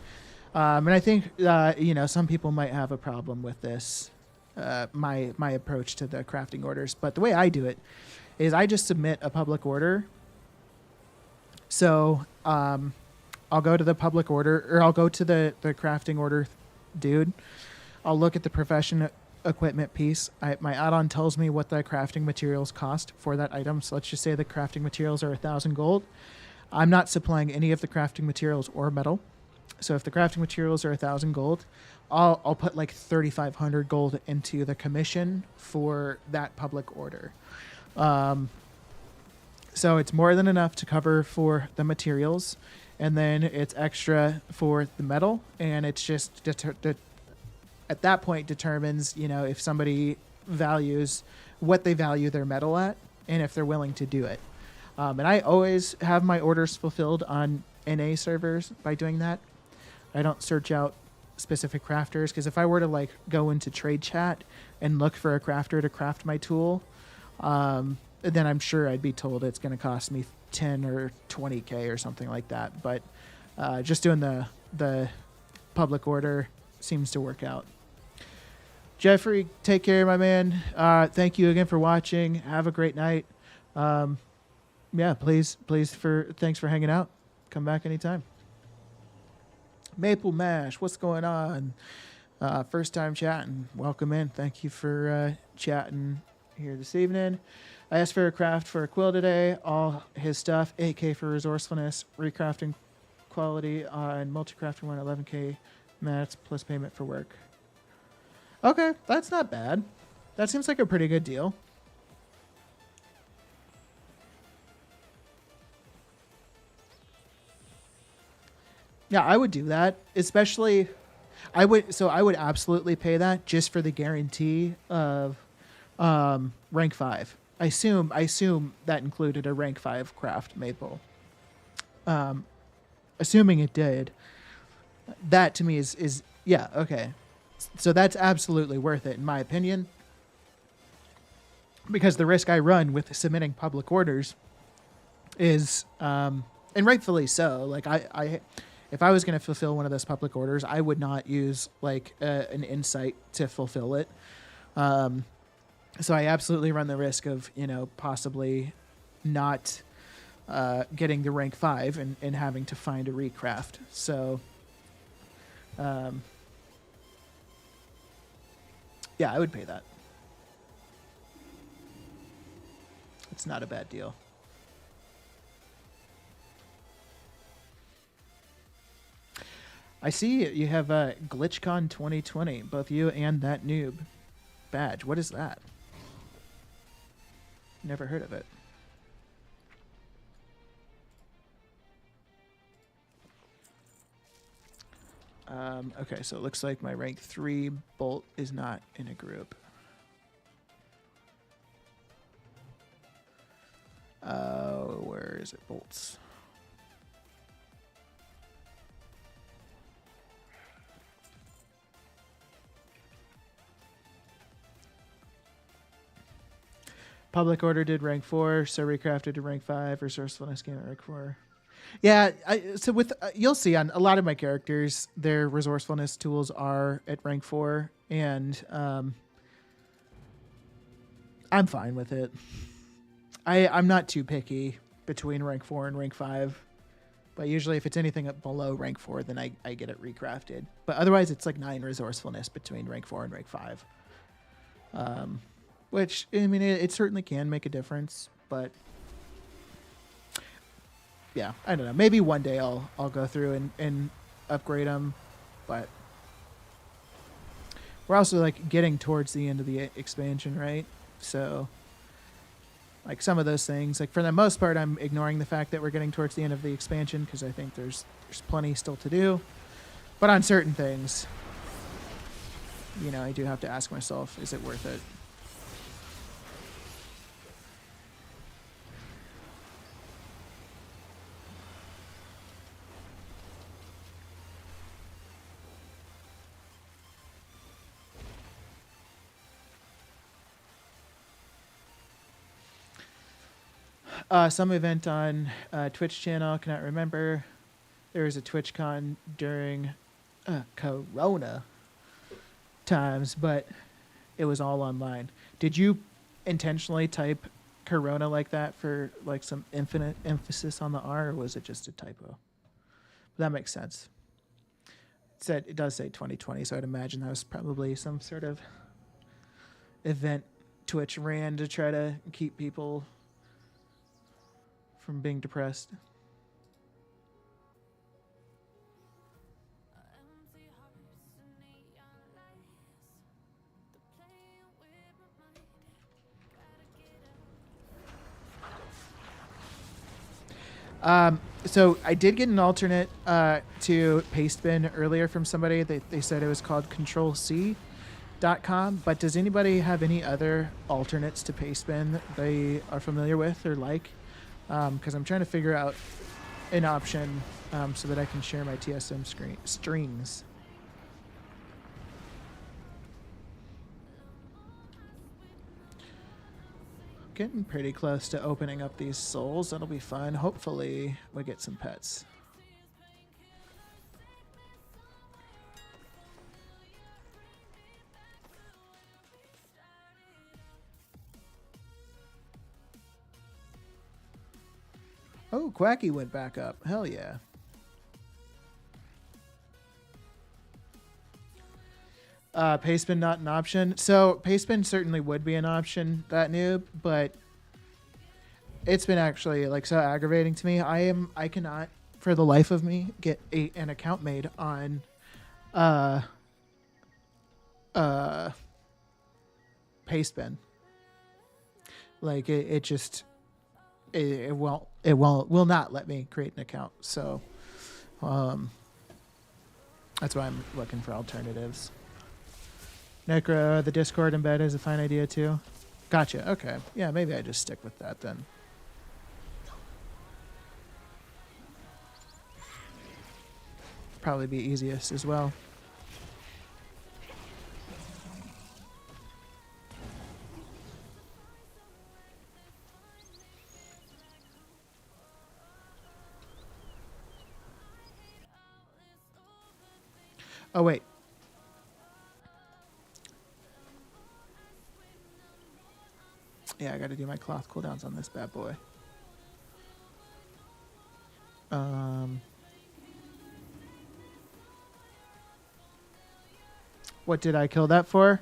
Speaker 1: and I think some people might have a problem with this, my approach to the crafting orders, but the way I do it is I just submit a public order. So I'll go to the public order, or I'll go to the crafting order dude. I'll look at the profession equipment piece. My add-on tells me what the crafting materials cost for that item. So let's just say the crafting materials are 1,000 gold. I'm not supplying any of the crafting materials or metal. So if the crafting materials are 1,000 gold, I'll put like 3,500 gold into the commission for that public order. So it's more than enough to cover for the materials, and then it's extra for the metal, and it's just at that point determines, if somebody values what they value their metal at and if they're willing to do it. And I always have my orders fulfilled on NA servers by doing that. I don't search out specific crafters, because if I were to like go into trade chat and look for a crafter to craft my tool, then I'm sure I'd be told it's going to cost me 10 or 20K or something like that. But just doing the public order seems to work out. Jeffrey, take care, my man. Thank you again for watching. Have a great night. Thanks for hanging out. Come back anytime. Maple Mash, what's going on? First time chatting. Welcome in. Thank you for chatting here this evening. I asked for a craft for a quill today. All his stuff, 8K for resourcefulness, recrafting quality, and multi-crafting 11K mats plus payment for work. Okay, that's not bad. That seems like a pretty good deal. Yeah, I would do that. Especially, I would absolutely pay that just for the guarantee of rank 5. I assume that included a rank 5 craft maple. Assuming it did, that to me is yeah, okay. So that's absolutely worth it in my opinion. because the risk I run with submitting public orders is, and rightfully so. Like I if I was going to fulfill one of those public orders, I would not use like an insight to fulfill it. So I absolutely run the risk of, possibly not getting the rank 5 and having to find a recraft. So, yeah, I would pay that. It's not a bad deal. I see you have GlitchCon 2020, both you and that noob badge. What is that? Never heard of it. Okay, so it looks like my rank 3 bolt is not in a group. Where is it? Bolts. Public order did rank 4, so recrafted to rank 5, resourcefulness came at rank 4. Yeah, so with you'll see on a lot of my characters, their resourcefulness tools are at rank 4, and I'm fine with it. I'm not too picky between rank 4 and rank 5, but usually if it's anything up below rank 4, then I get it recrafted. But otherwise, it's like 9 resourcefulness between rank 4 and rank 5. Which, I mean, it certainly can make a difference, but yeah, I don't know. Maybe one day I'll go through and upgrade them, but we're also like getting towards the end of the expansion, right? So like some of those things, like for the most part, I'm ignoring the fact that we're getting towards the end of the expansion because I think there's plenty still to do. But on certain things, I do have to ask myself, is it worth it? Some event on Twitch channel, cannot remember. There was a TwitchCon during Corona times, but it was all online. Did you intentionally type Corona like that for like some infinite emphasis on the R, or was it just a typo? That makes sense. It does say 2020, so I'd imagine that was probably some sort of event Twitch ran to try to keep people from being depressed. So I did get an alternate to Pastebin earlier from somebody. They said it was called controlc.com, but does anybody have any other alternates to Pastebin that they are familiar with or like? Because I'm trying to figure out an option so that I can share my TSM strings. Getting pretty close to opening up these souls. That'll be fun. Hopefully we get some pets. Oh, Quacky went back up. Hell yeah. Pastebin not an option. So Pastebin certainly would be an option, that noob, but it's been actually like so aggravating to me. I cannot for the life of me get an account made on Pastebin. Like it just it will not let me create an account. So that's why I'm looking for alternatives. Necro, the Discord embed is a fine idea too. Gotcha. Okay. Yeah, maybe I just stick with that then. Probably be easiest as well. Oh, wait. Yeah, I got to do my cloth cooldowns on this bad boy. What did I kill that for?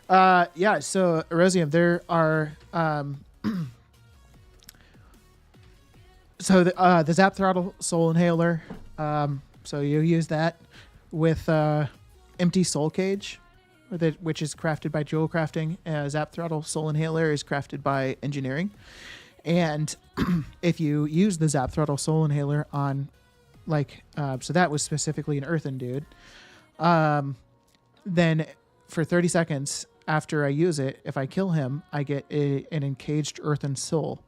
Speaker 1: Yeah, so Erosium, there are so the Zap Throttle Soul Inhaler. So you use that with Empty Soul Cage, which is crafted by Jewel Crafting. Zap Throttle Soul Inhaler is crafted by Engineering. And if you use the Zap Throttle Soul Inhaler on, so that was specifically an Earthen dude, then for 30 seconds after I use it, if I kill him, I get an Encaged Earthen Soul.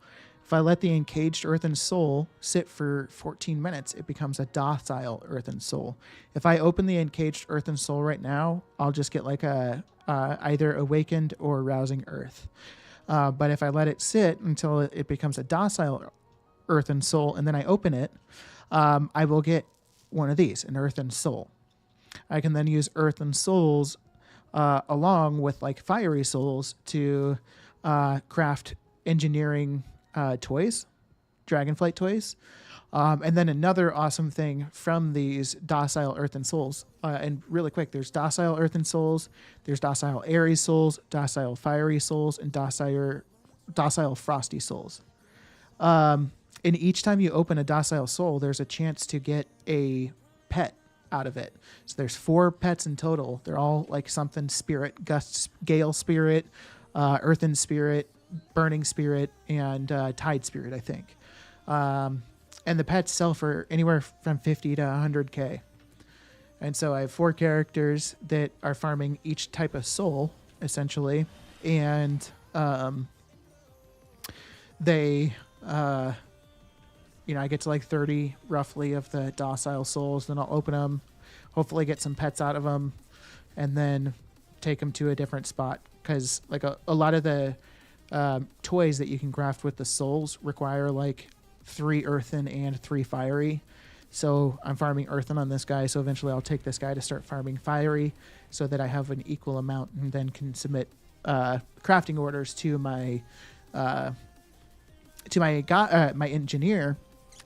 Speaker 1: If I let the Encaged Earthen Soul sit for 14 minutes, it becomes a Docile Earthen Soul. If I open the Encaged Earthen Soul right now, I'll just get like a either Awakened or Rousing Earth. But if I let it sit until it becomes a Docile Earthen Soul, and then I open it, I will get one of these, an Earthen Soul. I can then use Earthen Souls along with like Fiery Souls to craft Engineering toys, Dragonflight toys. And then another awesome thing from these Docile Earthen Souls, and really quick, there's Docile Earthen Souls, there's Docile Airy Souls, Docile Fiery Souls, and Docile Frosty Souls. And each time you open a Docile Soul, there's a chance to get a pet out of it. So there's 4 pets in total. They're all like something spirit, Gale Spirit, Earthen Spirit, Burning Spirit, and Tide Spirit, I think. And the pets sell for anywhere from 50 to 100K. And so I have 4 characters that are farming each type of soul, essentially. And they, I get to like 30 roughly of the Docile Souls. Then I'll open them, hopefully get some pets out of them, and then take them to a different spot. Because like a lot of the toys that you can craft with the souls require like 3 earthen and 3 fiery. So I'm farming earthen on this guy, so eventually I'll take this guy to start farming fiery so that I have an equal amount, and then can submit crafting orders to my my engineer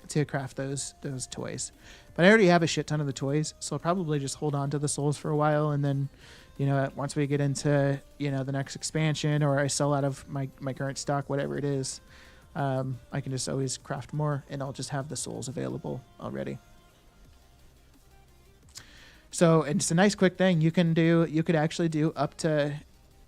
Speaker 1: to craft those toys. But I already have a shit ton of the toys, so I'll probably just hold on to the souls for a while, and then once we get into the next expansion, or I sell out of my current stock, whatever it is, I can just always craft more, and I'll just have the souls available already. So it's a nice quick thing. You could actually do up to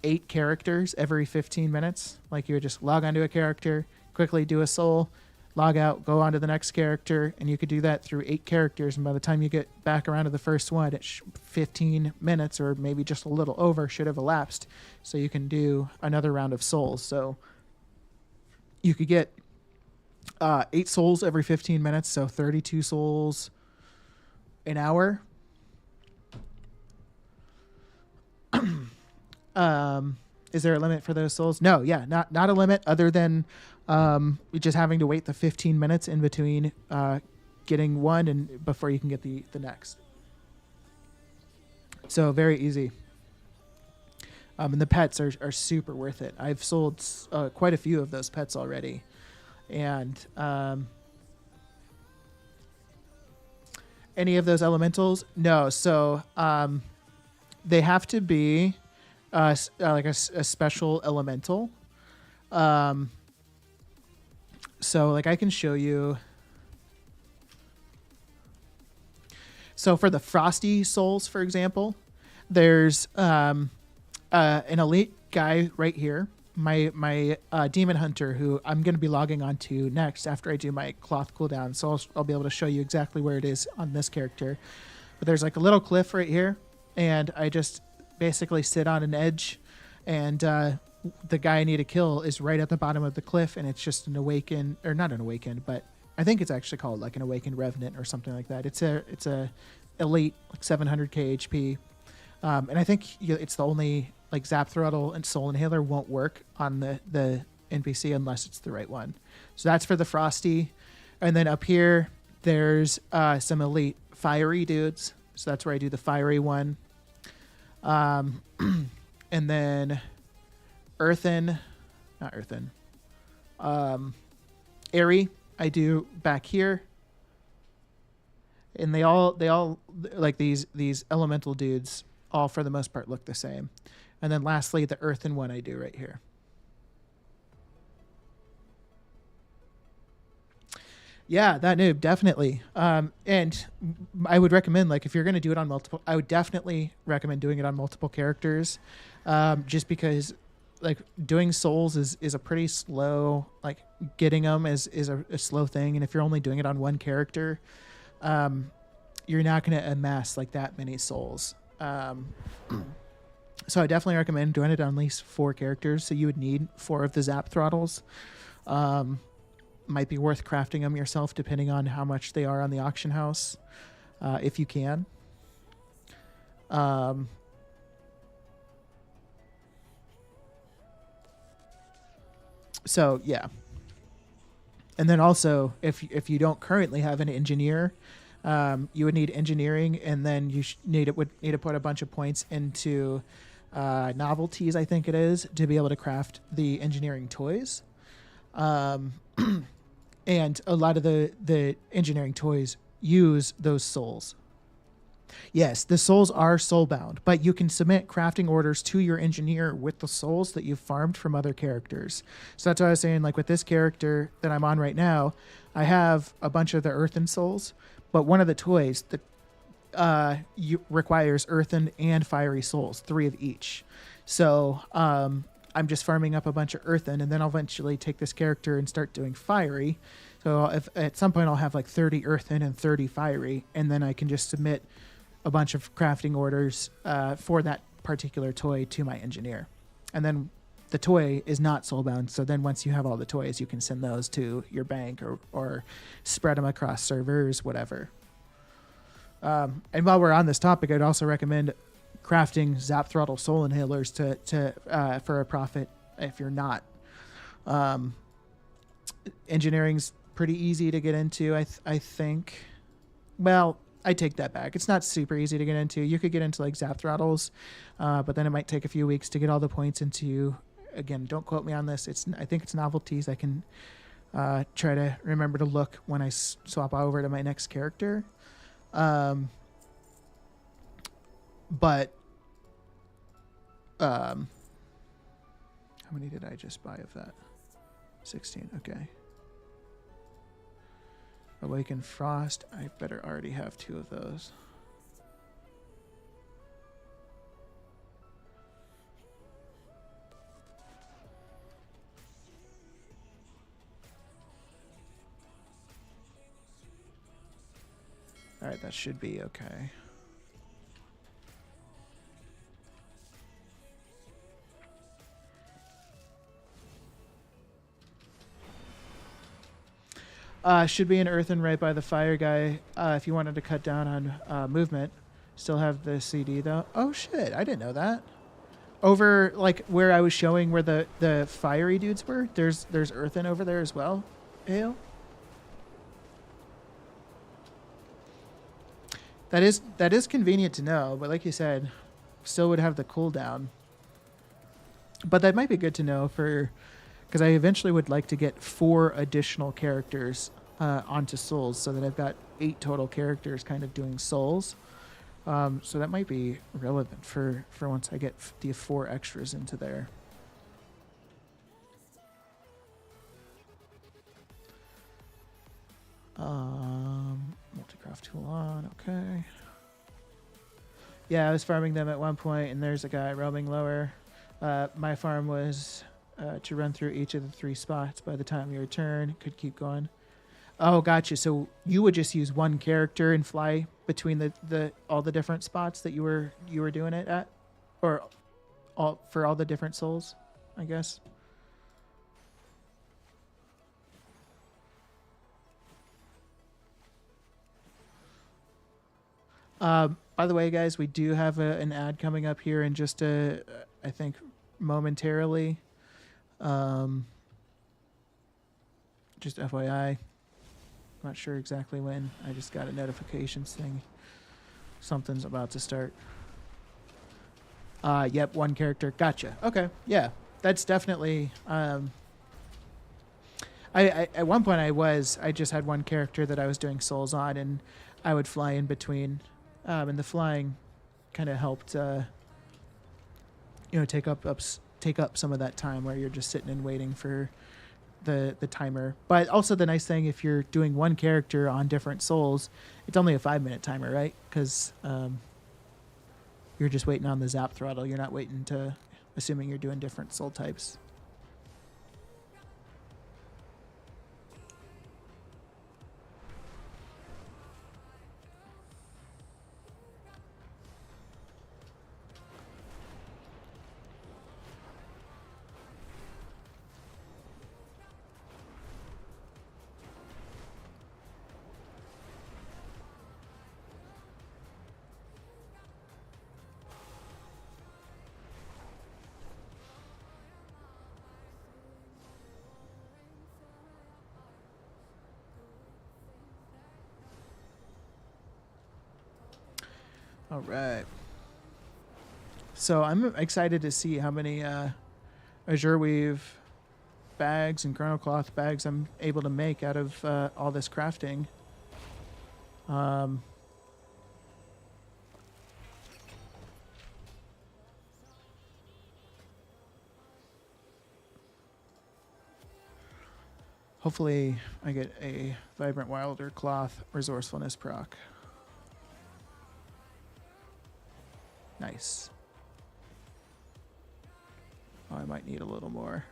Speaker 1: 8 characters every 15 minutes. Like you would just log onto a character, quickly do a soul, log out, go on to the next character, and you could do that through 8 characters. And by the time you get back around to the first one, it's 15 minutes or maybe just a little over should have elapsed. So you can do another round of souls. So you could get 8 souls every 15 minutes, so 32 souls an hour. Is there a limit for those souls? No, yeah, not a limit other than just having to wait the 15 minutes in between getting one and before you can get the next. So very easy. And the pets are super worth it. I've sold quite a few of those pets already. And any of those elementals? No. So they have to be like a special elemental. So like I can show you. So for the Frosty Souls, for example, there's an elite guy right here, my Demon Hunter, who I'm going to be logging on to next after I do my cloth cooldown. So I'll be able to show you exactly where it is on this character. But there's like a little cliff right here, and I just basically sit on an edge, and the guy I need to kill is right at the bottom of the cliff, and it's just an awakened, or not an awakened, but I think it's actually called like an awakened revenant or something like that. It's a elite, like 700k HP. And I think it's the only like Zap Throttle and Soul Inhaler won't work on the NPC unless it's the right one. So that's for the Frosty. And then up here, there's some elite fiery dudes. So that's where I do the fiery one. And then earthen, not earthen, airy I do back here. And they all like these elemental dudes all for the most part look the same. And then lastly, the earthen one I do right here. Yeah, that noob, definitely. And I would recommend, like, if you're going to do it on multiple, I would definitely recommend doing it on multiple characters, just because, like, doing souls is a pretty slow, like, getting them is a slow thing. And if you're only doing it on one character, you're not going to amass, like, that many souls. So I definitely recommend doing it on at least 4 characters. So you would need 4 of the zap throttles. Might be worth crafting them yourself depending on how much they are on the auction house, if you can. So yeah. And then also, if you don't currently have an engineer, you would need engineering, and then you would need to put a bunch of points into novelties, I think it is, to be able to craft the engineering toys. And a lot of the engineering toys use those souls. Yes, the souls are soul-bound, but you can submit crafting orders to your engineer with the souls that you've farmed from other characters. So that's what I was saying, like with this character that I'm on right now, I have a bunch of the earthen souls, but one of the toys that requires earthen and fiery souls, 3 of each. So I'm just farming up a bunch of earthen, and then I'll eventually take this character and start doing fiery. So if at some point I'll have like 30 earthen and 30 fiery, and then I can just submit a bunch of crafting orders for that particular toy to my engineer. And then the toy is not soulbound, so then once you have all the toys, you can send those to your bank or spread them across servers, whatever. And while we're on this topic, I'd also recommend crafting Zap Throttle Soul Inhalers to for a profit if you're not. Engineering's pretty easy to get into, I think. Well, I take that back. It's not super easy to get into. You could get into like Zap Throttles, but then it might take a few weeks to get all the points into. Again, don't quote me on this. I think it's novelties. I can try to remember to look when I swap over to my next character. But how many did I just buy of that? 16. Okay. Awaken Frost. I better already have 2 of those. All right, that should be okay. Should be an earthen right by the fire guy. If you wanted to cut down on movement, still have the CD though. Oh shit! I didn't know that. Over like where I was showing where the fiery dudes were. There's earthen over there as well. Ale. That is convenient to know, but like you said, still would have the cooldown. But that might be good to know because I eventually would like to get 4 additional characters onto souls, so that I've got 8 total characters kind of doing souls. So that might be relevant for once I get the 4 extras into there. Multicraft tool on, okay. Yeah, I was farming them at one point, and there's a guy roaming lower. My farm was to run through each of the 3 spots. By the time you return, could keep going. Oh, gotcha. So you would just use one character and fly between the all the different spots that you were doing it at, or for all the different souls, I guess. By the way, guys, we do have an ad coming up here in just I think momentarily. Just FYI. Not sure exactly when. I just got a notifications thing. Something's about to start. Yep, one character. Gotcha. Okay, yeah, that's definitely. I at one point I just had one character that I was doing souls on, and I would fly in between, and the flying kind of helped, take up some of that time where you're just sitting and waiting for the timer. But also the nice thing, if you're doing one character on different souls, it's only a 5-minute timer, right? Because you're just waiting on the zap throttle. You're not waiting to, assuming you're doing different soul types. All right. So I'm excited to see how many Azure Weave bags and Chrono Cloth bags I'm able to make out of all this crafting. Hopefully I get a Vibrant Wilder Cloth Resourcefulness proc. Nice. Oh, I might need a little more.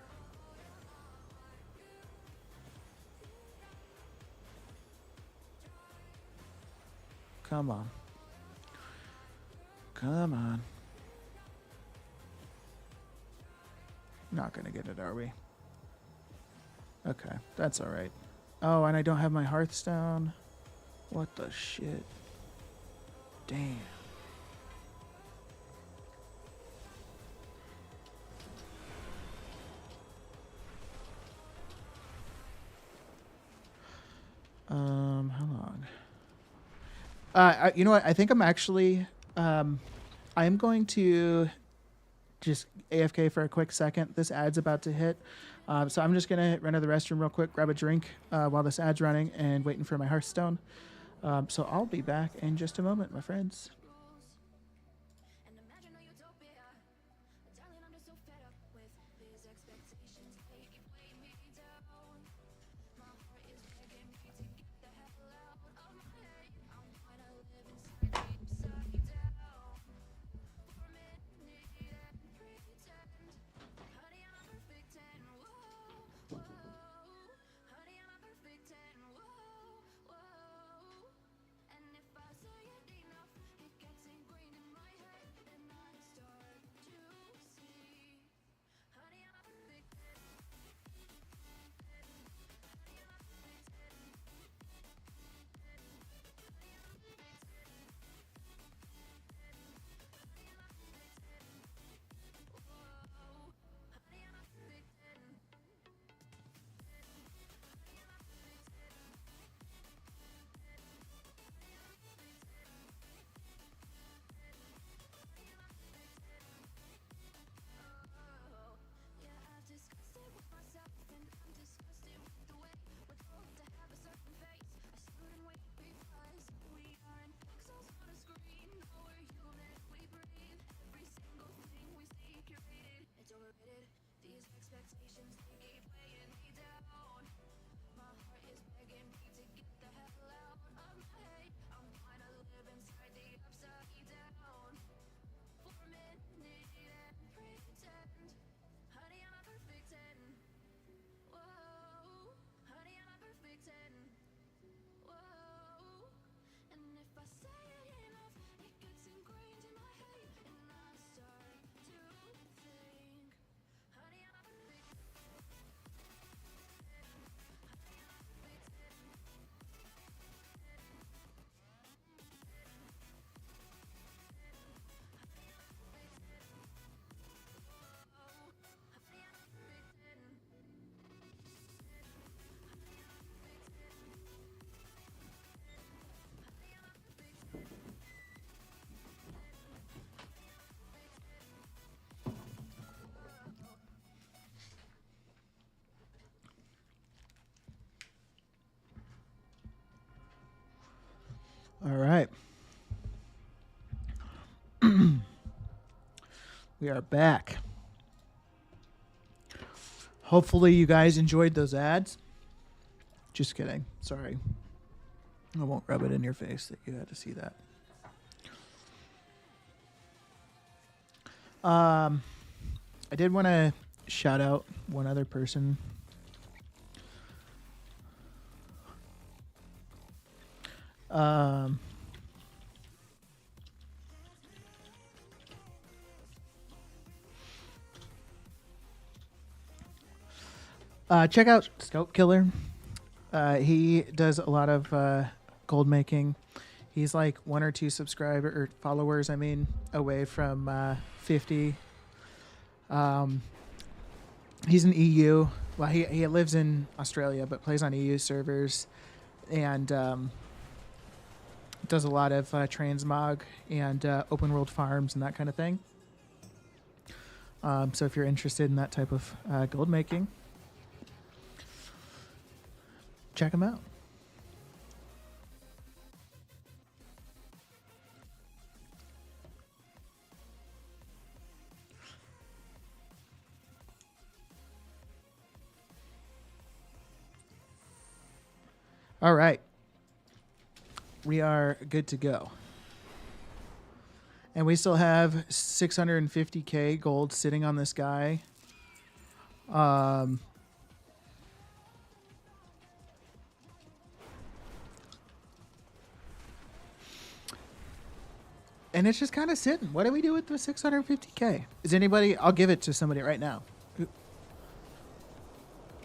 Speaker 1: Come on. Come on. Not gonna get it, are we? Okay, that's all right. Oh, and I don't have my Hearthstone. What the shit? Damn. How long? You know what? I think I'm actually. I am going to just AFK for a quick second. This ad's about to hit. So I'm just going to run to the restroom real quick, grab a drink while this ad's running, and waiting for my Hearthstone. So I'll be back in just a moment, my friends. We are back. Hopefully you guys enjoyed those ads. Just kidding. Sorry. I won't rub it in your face that you had to see that. I did want to shout out one other person. Check out Scope Killer. He does a lot of gold making. He's like 1 or 2 subscriber or followers, away from 50. He's an EU. Well, he lives in Australia, but plays on EU servers, and does a lot of transmog and open world farms and that kind of thing. So if you're interested in that type of gold making, check him out. All right. We are good to go. And we still have 650k gold sitting on this guy. And it's just kind of sitting. What do we do with the 650k? Is anybody... I'll give it to somebody right now.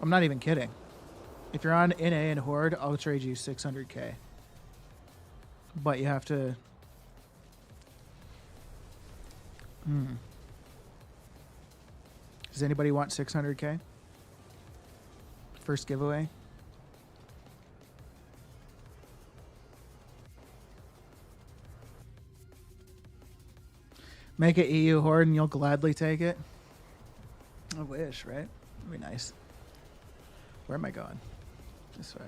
Speaker 1: I'm not even kidding. If you're on NA and Horde, I'll trade you 600k. But you have to... Does anybody want 600k? First giveaway. Make it EU Horde and you'll gladly take it. I wish, right? That'd be nice. Where am I going? This way.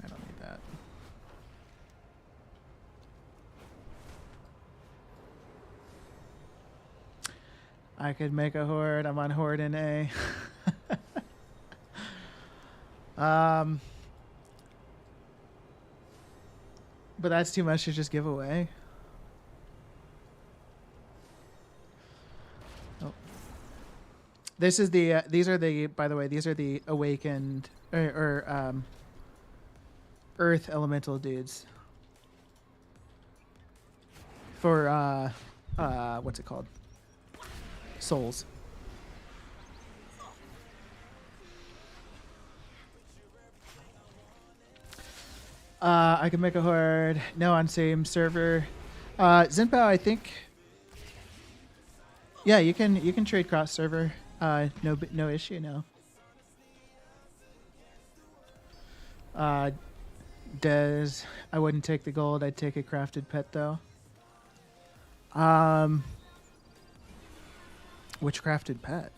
Speaker 1: I don't need that. I could make a Horde. I'm on Horde in A. But that's too much to just give away. Oh. This is the these are the, by the way, these are the awakened or earth elemental dudes. For what's it called? Souls. I can make a horde. No, on same server. Zinpao, I think. Yeah, you can trade cross server. No issue. No. Does I wouldn't take the gold. I'd take a crafted pet though. Which crafted pet?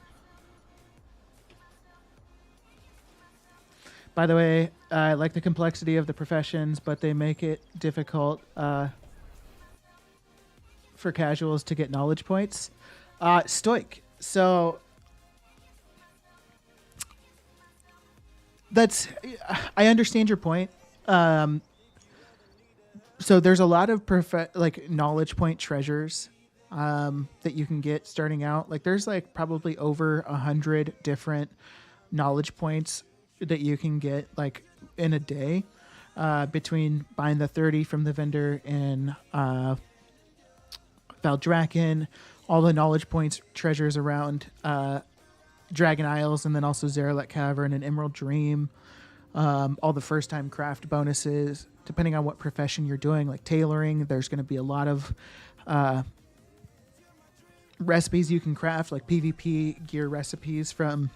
Speaker 1: By the way, I like the complexity of the professions, but they make it difficult for casuals to get knowledge points. Stoic. So that's... I understand your point. So there's a lot of knowledge point treasures that you can get starting out. Like there's like probably over 100 different knowledge points that you can get like in a day between buying the 30 from the vendor in Valdraken, all the knowledge points treasures around Dragon Isles, and then also Zeralek Cavern and Emerald Dream, all the first time craft bonuses depending on what profession you're doing, like tailoring. There's going to be a lot of recipes you can craft, like PvP gear recipes from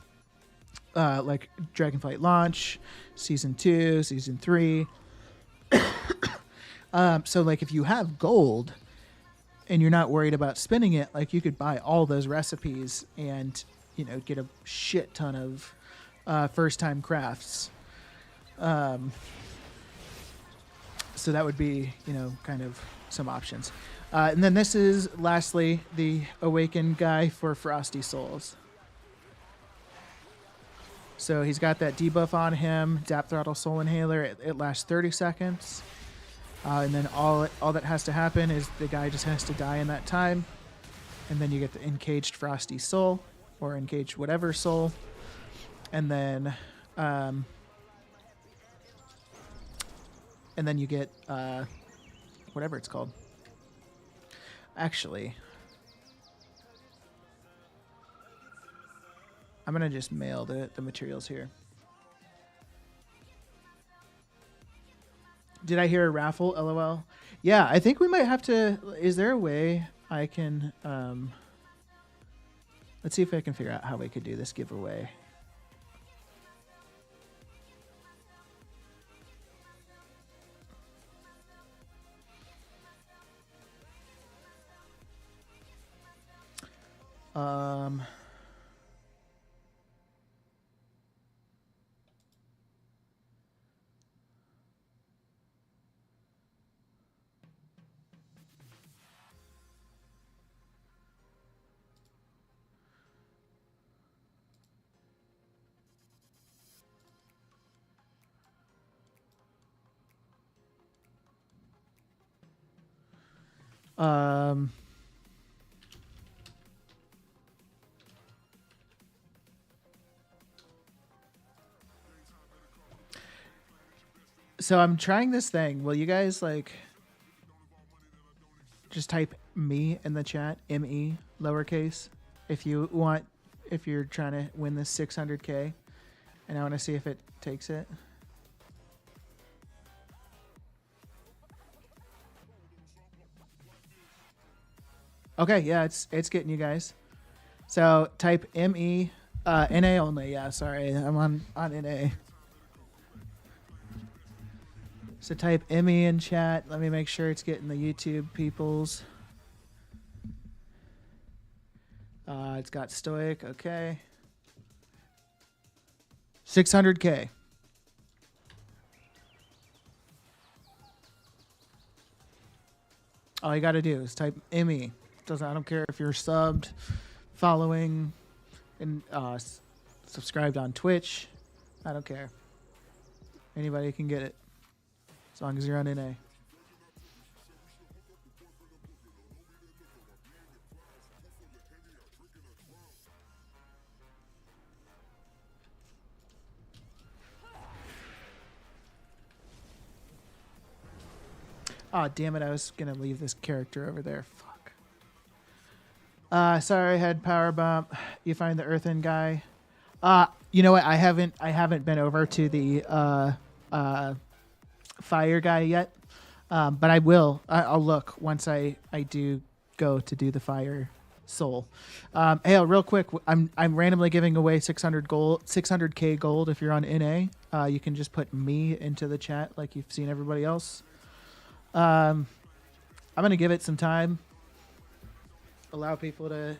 Speaker 1: like Dragonflight Launch, Season 2, Season 3. So like if you have gold and you're not worried about spending it, like you could buy all those recipes and, you know, get a shit ton of first time crafts. So that would be, kind of some options. And then this is lastly the awakened guy for Frosty Souls. So he's got that debuff on him, Zap Throttle Soul Inhaler. It lasts 30 seconds. And then all that has to happen is the guy just has to die in that time. And then you get the Encaged Frosty Soul, or Encaged whatever soul. And then you get whatever it's called. Actually, I'm going to just mail the materials here. Did I hear a raffle? LOL. Yeah, I think we might have to. Is there a way I can. Let's see if I can figure out how we could do this giveaway. So I'm trying this thing. Will you guys just type me in the chat, ME lowercase, if you're trying to win this 600K, and I want to see if it takes it. Okay, yeah, it's getting you guys. So type ME, NA only. Yeah, sorry, I'm on NA. So type ME in chat. Let me make sure it's getting the YouTube peoples. It's got Stoic. Okay. 600K. All you got to do is type ME. I don't care if you're subbed, following, and subscribed on Twitch. I don't care. Anybody can get it. As long as you're on NA. Oh, damn it. I was going to leave this character over there. Fuck. Sorry, I had power bump. You find the earthen guy. You know what? I haven't been over to the fire guy yet. But I will. I'll look once I do go to do the fire soul. Hey, real quick, I'm randomly giving away 600K gold. If you're on NA, you can just put me into the chat like you've seen everybody else. I'm gonna give it some time. Allow people to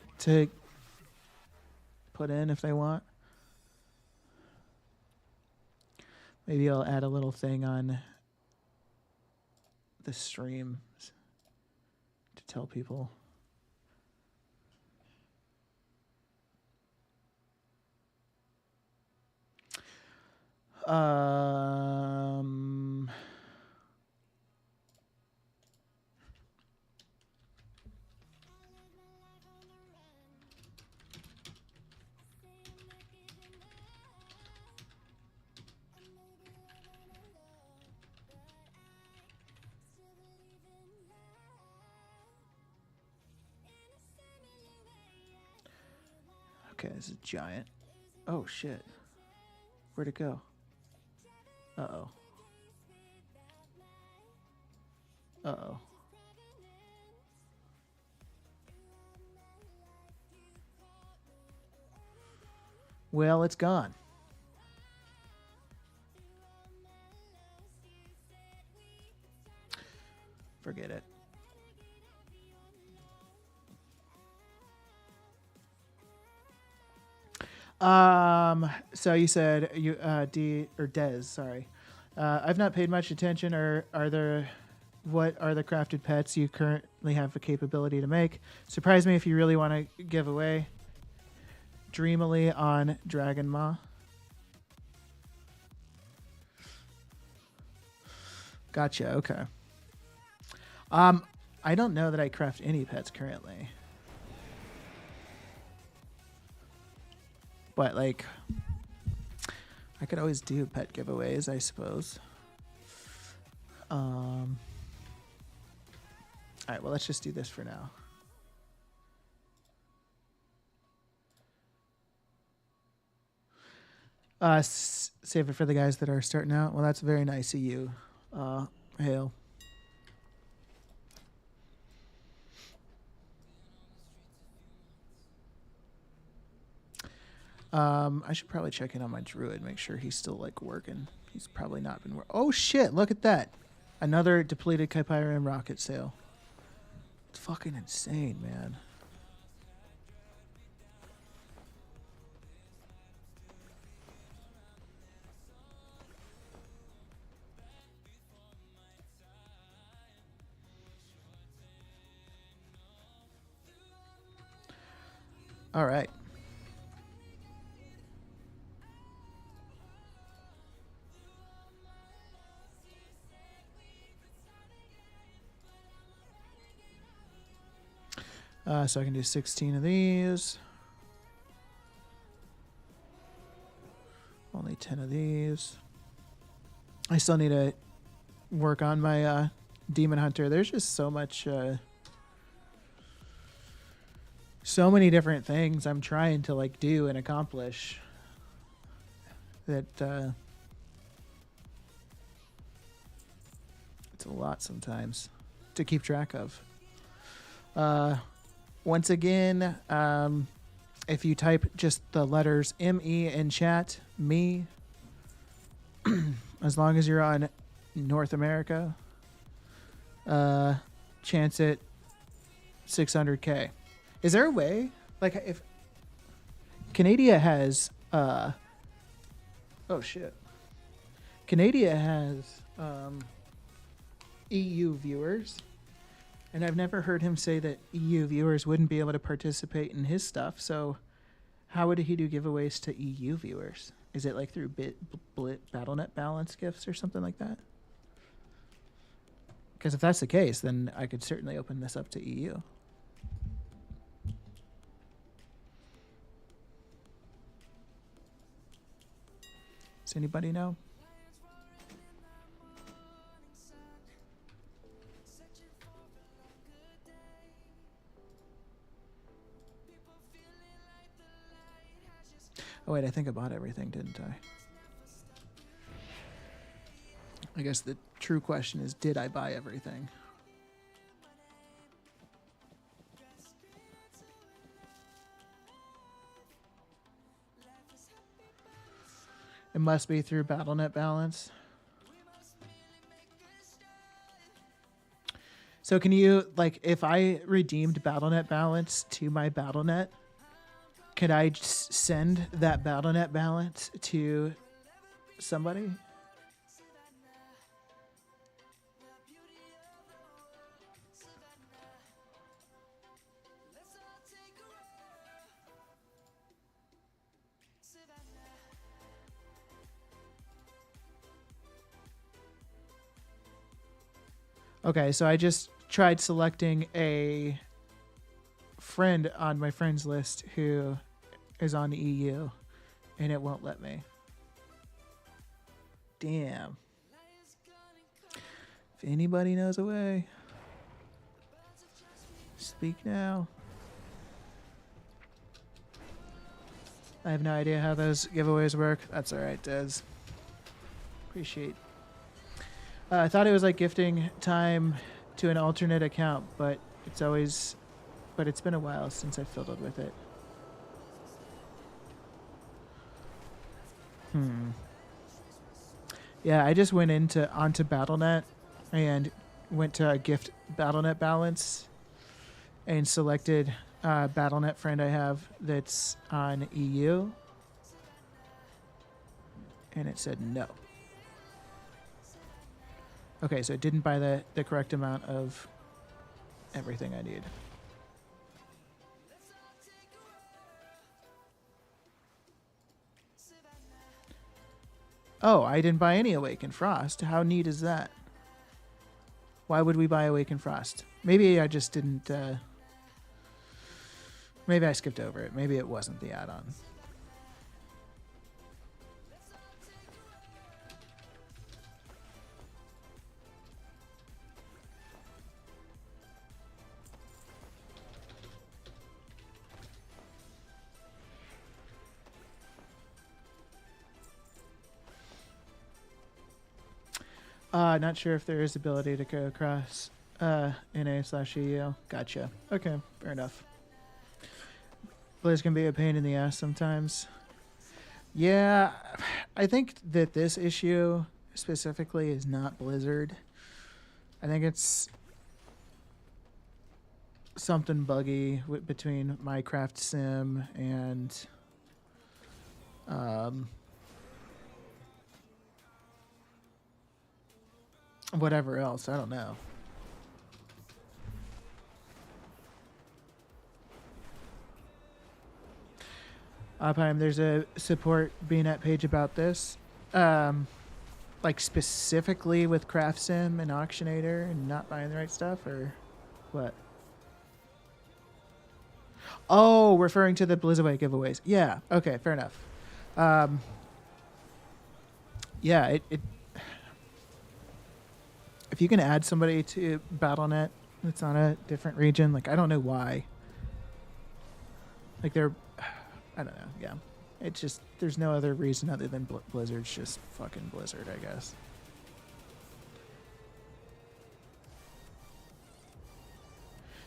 Speaker 1: put in if they want. Maybe I'll add a little thing on the stream to tell people. Okay, this is giant. Oh shit. Where'd it go? Uh-oh. Uh-oh. Well, it's gone. Forget it. So you said you Des, sorry. I've not paid much attention. What are the crafted pets you currently have the capability to make? Surprise me if you really want to give away. Dreamily on Dragon Maw. Gotcha. Okay. I don't know that I craft any pets currently. But like I could always do pet giveaways, I suppose. All right, well, let's just do this for now. Save it for the guys that are starting out. Well, that's very nice of you, Hale. I should probably check in on my druid, make sure he's still like working. He's probably not been working. Oh shit! Look at that, another depleted Kypyrium rocket sail. It's fucking insane, man. All right. So I can do 16 of these. Only 10 of these. I still need to work on my Demon Hunter. There's just so much... so many different things I'm trying to like do and accomplish that it's a lot sometimes to keep track of. Once again, if you type just the letters ME in chat, me, as long as you're on North America, chance it 600K. Is there a way, like, if Canada has, oh shit, Canada has EU viewers, and I've never heard him say that EU viewers wouldn't be able to participate in his stuff. So, how would he do giveaways to EU viewers? Is it like through BattleNet balance gifts or something like that? Because if that's the case, then I could certainly open this up to EU. Does anybody know? Oh wait, I think I bought everything, didn't I? I guess the true question is, did I buy everything? It must be through BattleNet balance. So can you, like, if I redeemed BattleNet balance to my BattleNet, could I just send that BattleNet balance to somebody? Okay, so I just tried selecting a friend on my friends list who is on the EU, and it won't let me. Damn. If anybody knows a way, speak now. I have no idea how those giveaways work. That's all right, Des. Appreciate. I thought it was like gifting time to an alternate account, but it's been a while since I fiddled with it. Yeah, I just went onto BattleNet and went to gift BattleNet balance and selected BattleNet friend I have that's on EU, and it said no. Okay, so it didn't buy the correct amount of everything I need. Oh, I didn't buy any Awakened Frost. How neat is that? Why would we buy Awakened Frost? Maybe I just didn't... maybe I skipped over it. Maybe it wasn't the add-on. Not sure if there is ability to go across NA/EU. Gotcha. Okay, fair enough. Blizz can be a pain in the ass sometimes. Yeah, I think that this issue specifically is not Blizzard. I think it's something buggy between my craftsim and whatever else. I don't know. Upheim, there's a support BNet page about this. Like specifically with craftsim and auctionator and not buying the right stuff, or what? Oh, referring to the Blizzaway giveaways. Yeah, okay, fair enough. Yeah, it if you can add somebody to BattleNet that's on a different region, like I don't know why. Like they're, I don't know. Yeah, it's just there's no other reason other than Blizzard's just fucking Blizzard, I guess.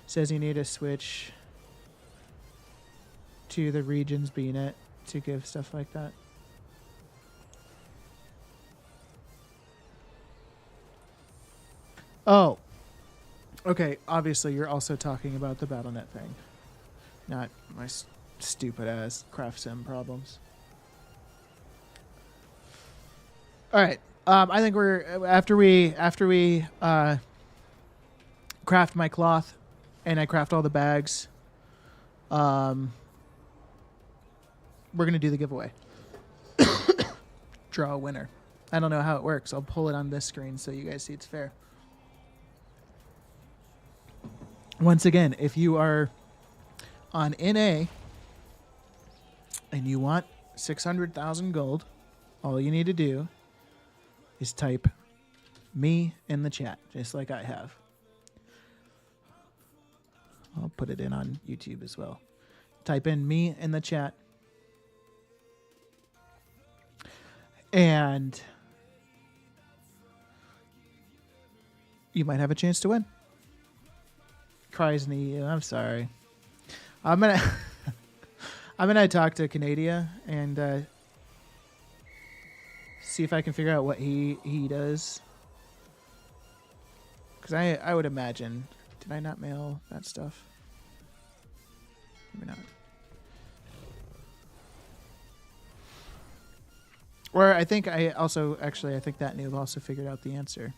Speaker 1: Says you need to switch to the regions BNet to give stuff like that. Oh, okay. Obviously, you're also talking about the BattleNet thing, not my stupid ass craftsim problems. All right. I think we're after we craft my cloth, and I craft all the bags. We're gonna do the giveaway. Draw a winner. I don't know how it works. I'll pull it on this screen so you guys see it's fair. Once again, if you are on NA and you want 600,000 gold, all you need to do is type me in the chat, just like I have. I'll put it in on YouTube as well. Type in me in the chat. And you might have a chance to win. Cries in the EU. I'm sorry. I'm gonna talk to Canada and see if I can figure out what he does. Because I would imagine. Did I not mail that stuff? Maybe not. Or I think I think that noob also figured out the answer.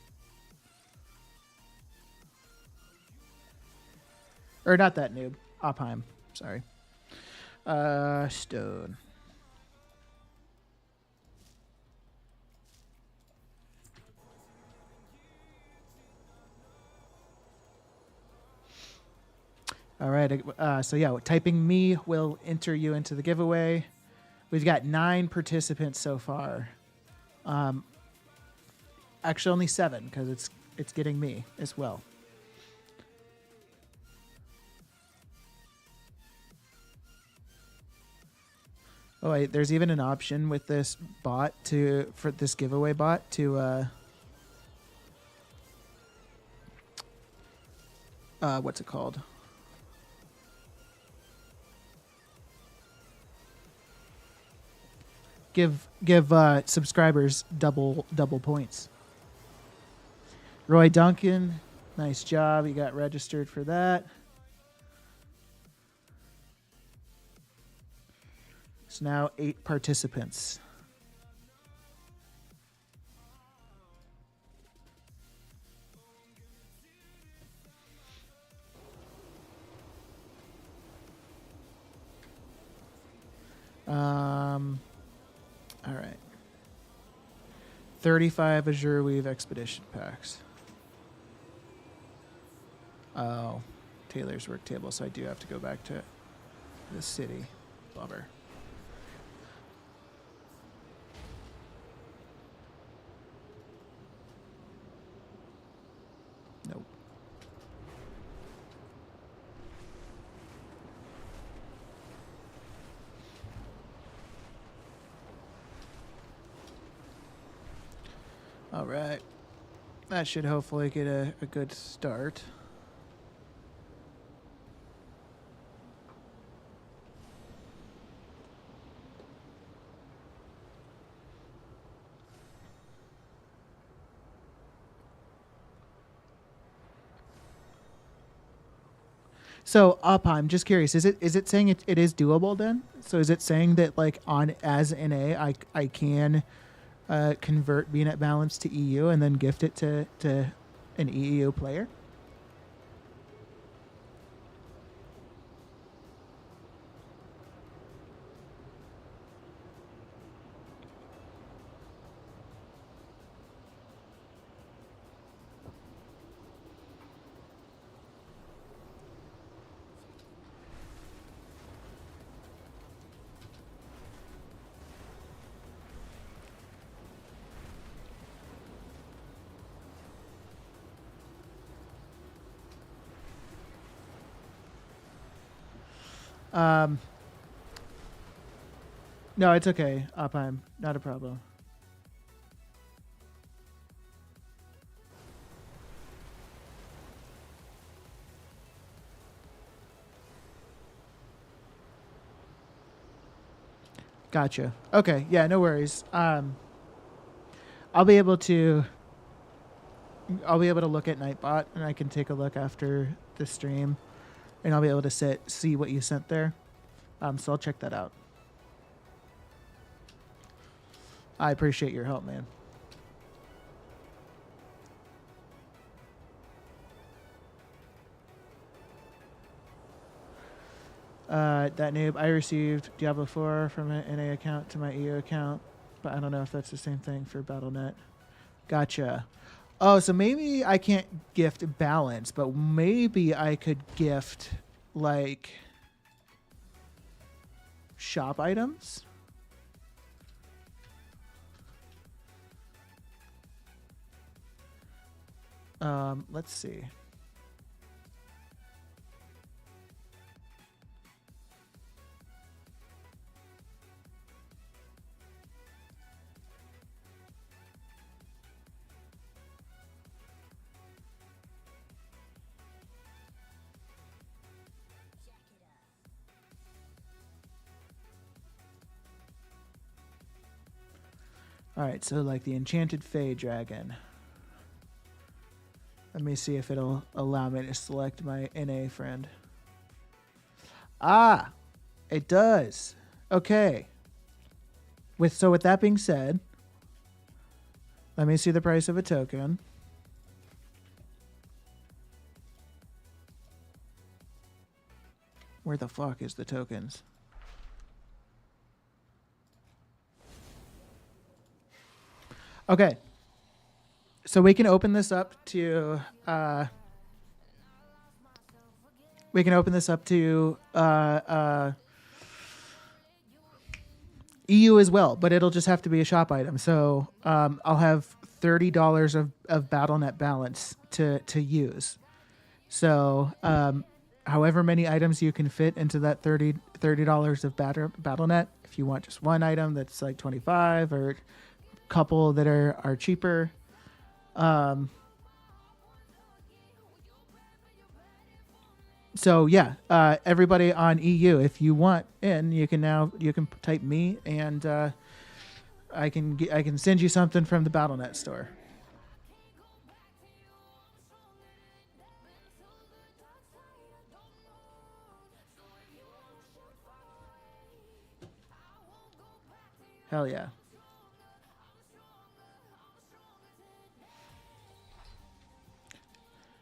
Speaker 1: Or not that noob. Opheim. Sorry. Stone. All right. So yeah, typing me will enter you into the giveaway. We've got 9 participants so far. Actually, only 7 because it's getting me as well. Oh wait, there's even an option with this bot for this giveaway bot to what's it called? Give subscribers double points. Roy Duncan, nice job. You got registered for that. It's now 8 participants. All right. 35 Azure Weave Expedition packs. Oh, Taylor's work table, so I do have to go back to the city. Bummer. Nope. All right. That should hopefully get a good start. So I'm just curious. Is it saying it is doable then? So is it saying that like on as NA I can convert VNet balance to EU and then gift it to an EU player? No, it's okay. I'm not a problem. Gotcha. Okay. Yeah. No worries. I'll be able to. I'll be able to look at Nightbot, and I can take a look after the stream, and I'll be able to see what you sent there. So I'll check that out. I appreciate your help, man. That noob, I received Diablo 4 from an NA account to my EU account, but I don't know if that's the same thing for Battle.net. Gotcha. Oh, so maybe I can't gift balance, but maybe I could gift, like, shop items? Let's see. All right, so like the Enchanted Fey Dragon. Let me see if it'll allow me to select my NA friend. Ah, it does. Okay. With that being said, let me see the price of a token. Where the fuck is the tokens? Okay. So we can open this up to EU as well, but it'll just have to be a shop item. So I'll have $30 of Battle.net balance to use. So however many items you can fit into that $30 of Battle.net. If you want just one item that's like 25 or a couple that are cheaper. So yeah, everybody on EU, if you want in, you can type me and I can send you something from the Battle.net store. Hell yeah.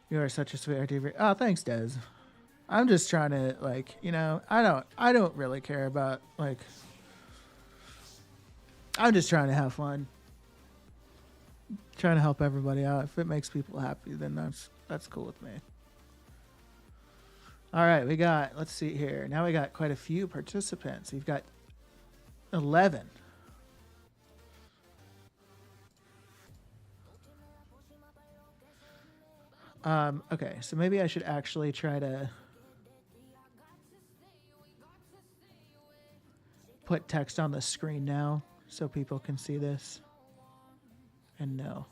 Speaker 1: You are such a sweetheart. Oh, thanks, Des. I'm just trying to I don't really care about like I'm just trying to have fun. Trying to help everybody out. If it makes people happy, then that's cool with me. All right, let's see here. Now we got quite a few participants. We've got 11. Okay, so maybe I should actually try to put text on the screen now so people can see this and know.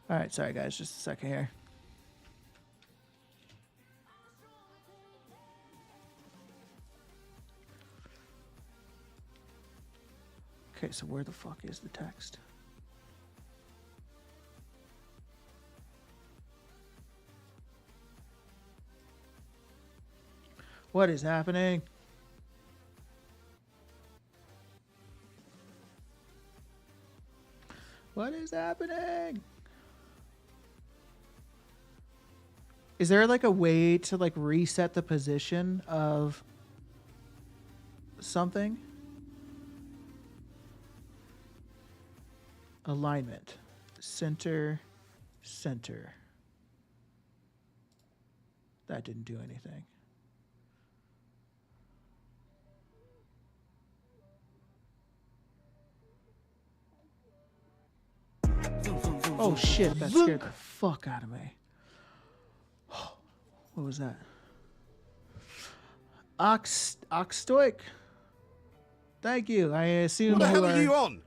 Speaker 1: All right, sorry guys, just a second here. Okay, so where the fuck is the text? What is happening? What is happening? Is there like a way to like reset the position of something? Alignment. Center. That didn't do anything. Oh shit, that scared the fuck out of me. What was that? Oxstoic. Thank you. I assume
Speaker 2: What the hell
Speaker 1: are
Speaker 2: are you on?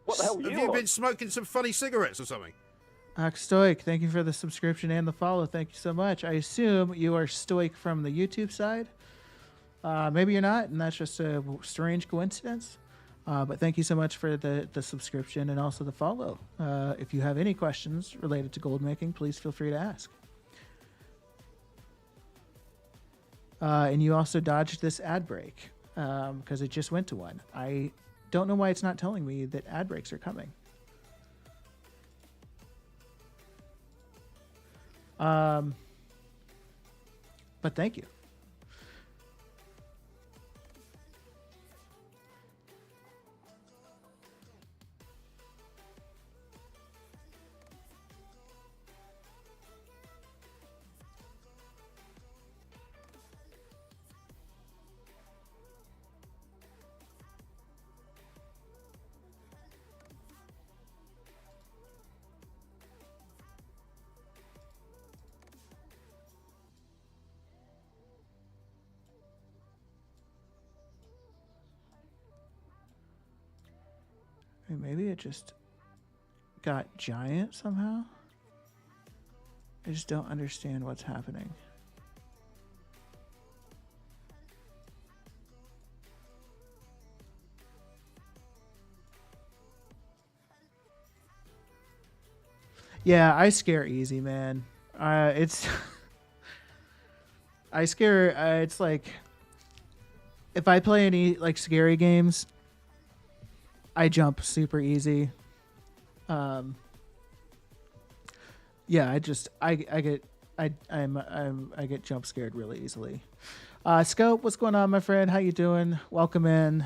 Speaker 3: What the hell
Speaker 2: Have you been smoking some funny cigarettes or something?
Speaker 1: Oxstoic. Thank you for the subscription and the follow. Thank you so much. I assume you are stoic from the YouTube side. Maybe you're not, and that's just a strange coincidence. But thank you so much for the subscription and also the follow. If you have any questions related to gold making, please feel free to ask. And you also dodged this ad break because it just went to one. I don't know why it's not telling me that ad breaks are coming. But thank you. Maybe it just got giant somehow. I just don't understand what's happening. Yeah, I scare easy, man. It's I scare. It's like if I play any like scary games, I jump super easy. Yeah, I get jump scared really easily. Scope, what's going on, my friend? How you doing? Welcome in.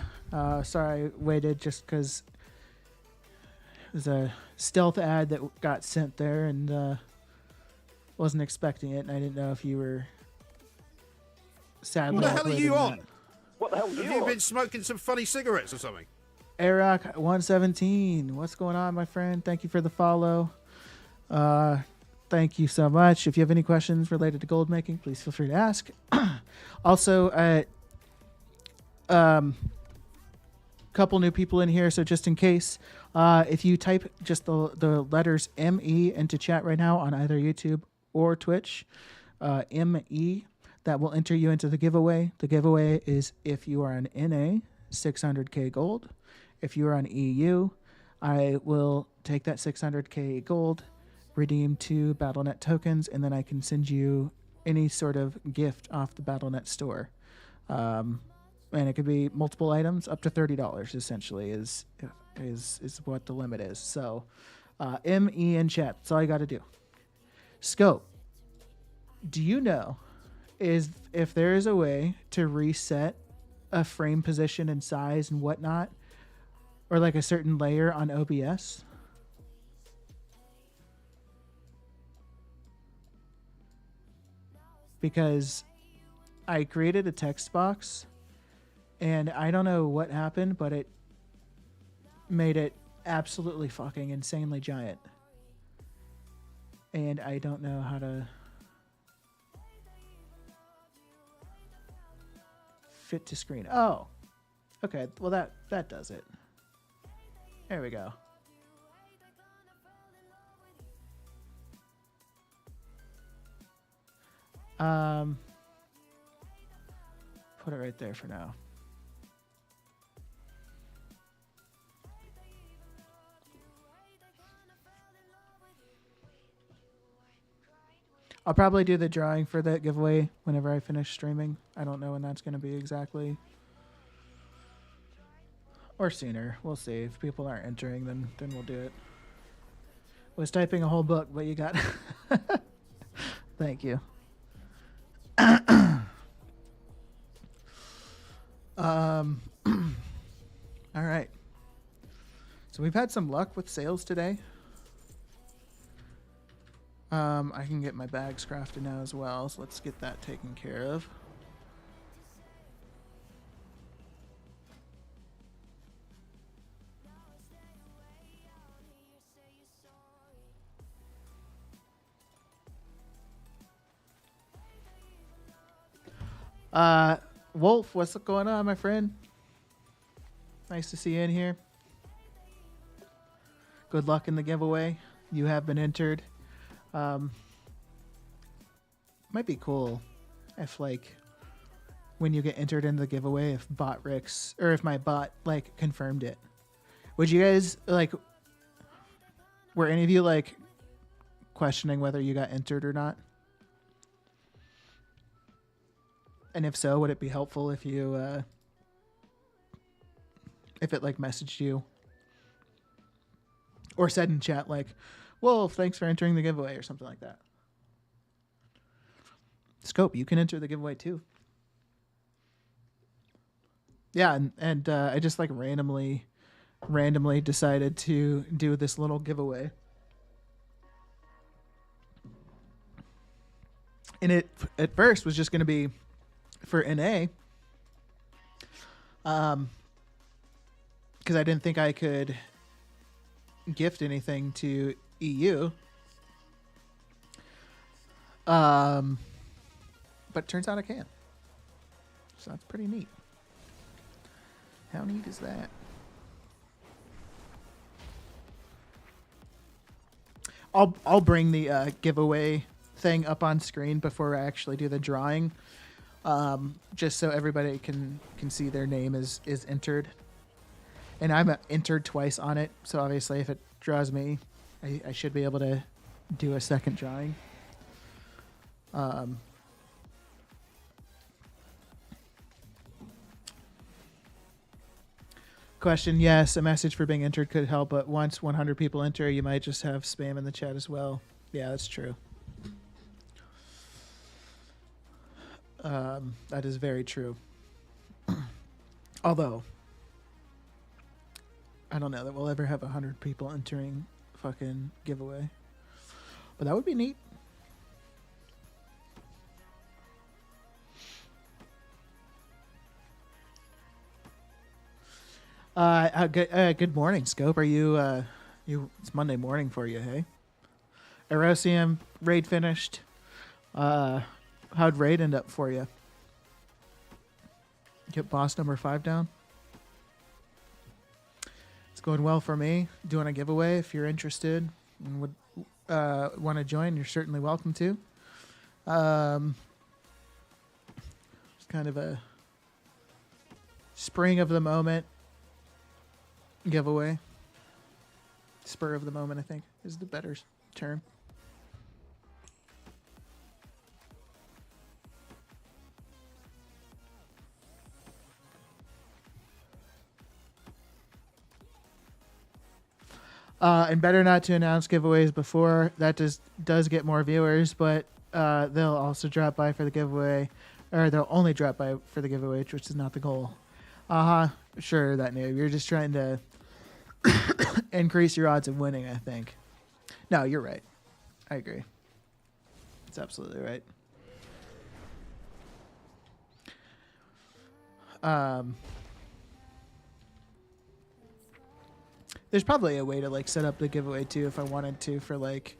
Speaker 1: Sorry I waited just because there's a stealth ad that got sent there and wasn't expecting it, and I didn't know if you were sadly.
Speaker 2: What the hell are you on?
Speaker 3: What the hell are
Speaker 2: Have
Speaker 3: you
Speaker 2: you
Speaker 3: on?
Speaker 2: been smoking some funny cigarettes or something?
Speaker 1: Aroc 117, what's going on, my friend? Thank you for the follow. Thank you so much. If you have any questions related to gold making, please feel free to ask. Also, couple new people in here, so just in case, if you type just the letters ME into chat right now on either YouTube or Twitch, ME, that will enter you into the giveaway. The giveaway is if you are an NA, 600k gold. If you are on EU, I will take that 600k gold, redeem 2 BattleNet tokens, and then I can send you any sort of gift off the BattleNet store. And it could be multiple items, up to $30 essentially is what the limit is. So ME in chat, that's all you got to do. Scope, do you know is if there is a way to reset a frame position and size and whatnot, or like a certain layer on OBS? Because I created a text box and I don't know what happened, but it made it absolutely fucking insanely giant. And I don't know how to fit to screen. Oh, okay. Well, that does it. There we go. Put it right there for now. I'll probably do the drawing for that giveaway whenever I finish streaming. I don't know when that's going to be exactly. Or sooner. We'll see. If people aren't entering, then we'll do it. Was typing a whole book, but you got... Thank you. All right. So we've had some luck with sales today. I can get my bags crafted now as well, so let's get that taken care of. Wolf, what's going on, my friend? Nice to see you in here. Good luck in the giveaway. You have been entered. Might be cool if, like, when you get entered in the giveaway, if bot Ricks, or if my bot, like, confirmed it. Would you guys, like, were any of you, like, questioning whether you got entered or not? And if so, would it be helpful if you, if it, like, messaged you? Or said in chat, like, Wolf, thanks for entering the giveaway, or something like that. Scope, you can enter the giveaway too. Yeah, and I just, like, randomly decided to do this little giveaway. And it, at first, was just going to be for NA. Because I didn't think I could gift anything to EU. But it turns out I can. So that's pretty neat. How neat is that? I'll bring the giveaway thing up on screen before I actually do the drawing, just so everybody can see their name is entered. And I'm entered twice on it, so obviously if it draws me, I should be able to do a second drawing. Question, yes, a message for being entered could help, but once 100 people enter, you might just have spam in the chat as well. Yeah, that's true. That is very true. Although, I don't know that we'll ever have 100 people entering fucking giveaway. But that would be neat. Good morning, Scope. Are you? It's Monday morning for you, hey? Erosium, raid finished. How'd raid end up for you? Get boss number 5 down. It's going well for me. Doing a giveaway. If you're interested and would want to join, you're certainly welcome to. It's kind of a spring of the moment giveaway. Spur of the moment, I think, is the better term. And better not to announce giveaways before. That does get more viewers, but they'll also drop by for the giveaway, or they'll only drop by for the giveaway, which is not the goal. Sure, that noob. You're just trying to increase your odds of winning, I think. No, you're right. I agree. It's absolutely right. There's probably a way to like set up the giveaway too if I wanted to for like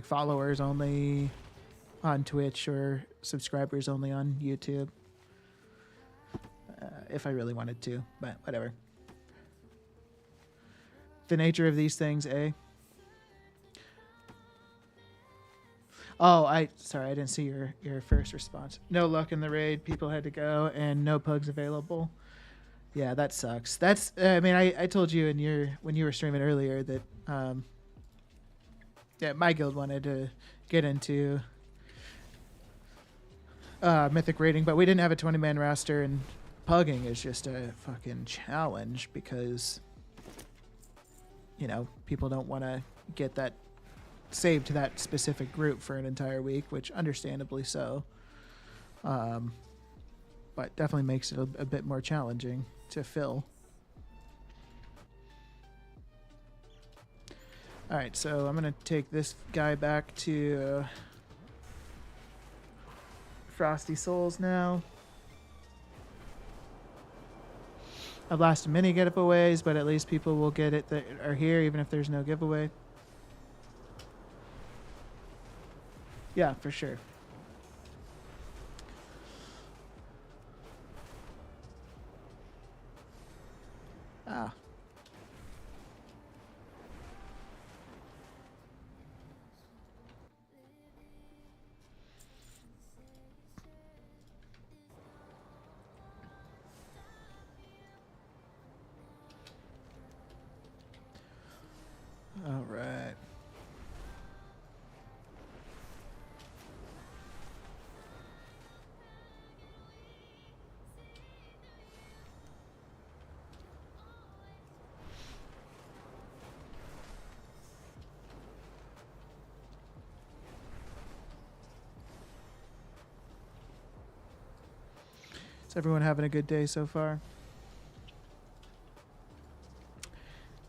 Speaker 1: followers only on Twitch or subscribers only on YouTube. If I really wanted to, but whatever. The nature of these things, eh? Oh, sorry, I didn't see your first response. No luck in the raid. People had to go, and no pugs available. Yeah, that sucks. That's. I mean, I told you when you were streaming earlier that my guild wanted to get into mythic raiding, but we didn't have a 20-man roster, and pugging is just a fucking challenge because people don't want to get that saved to that specific group for an entire week, which understandably so. But definitely makes it a bit more challenging to fill. All right, so I'm going to take this guy back to Frosty Souls now. I've lost many giveaways, but at least people will get it that are here, even if there's no giveaway. Yeah, for sure. Ah. All right. Is everyone having a good day so far?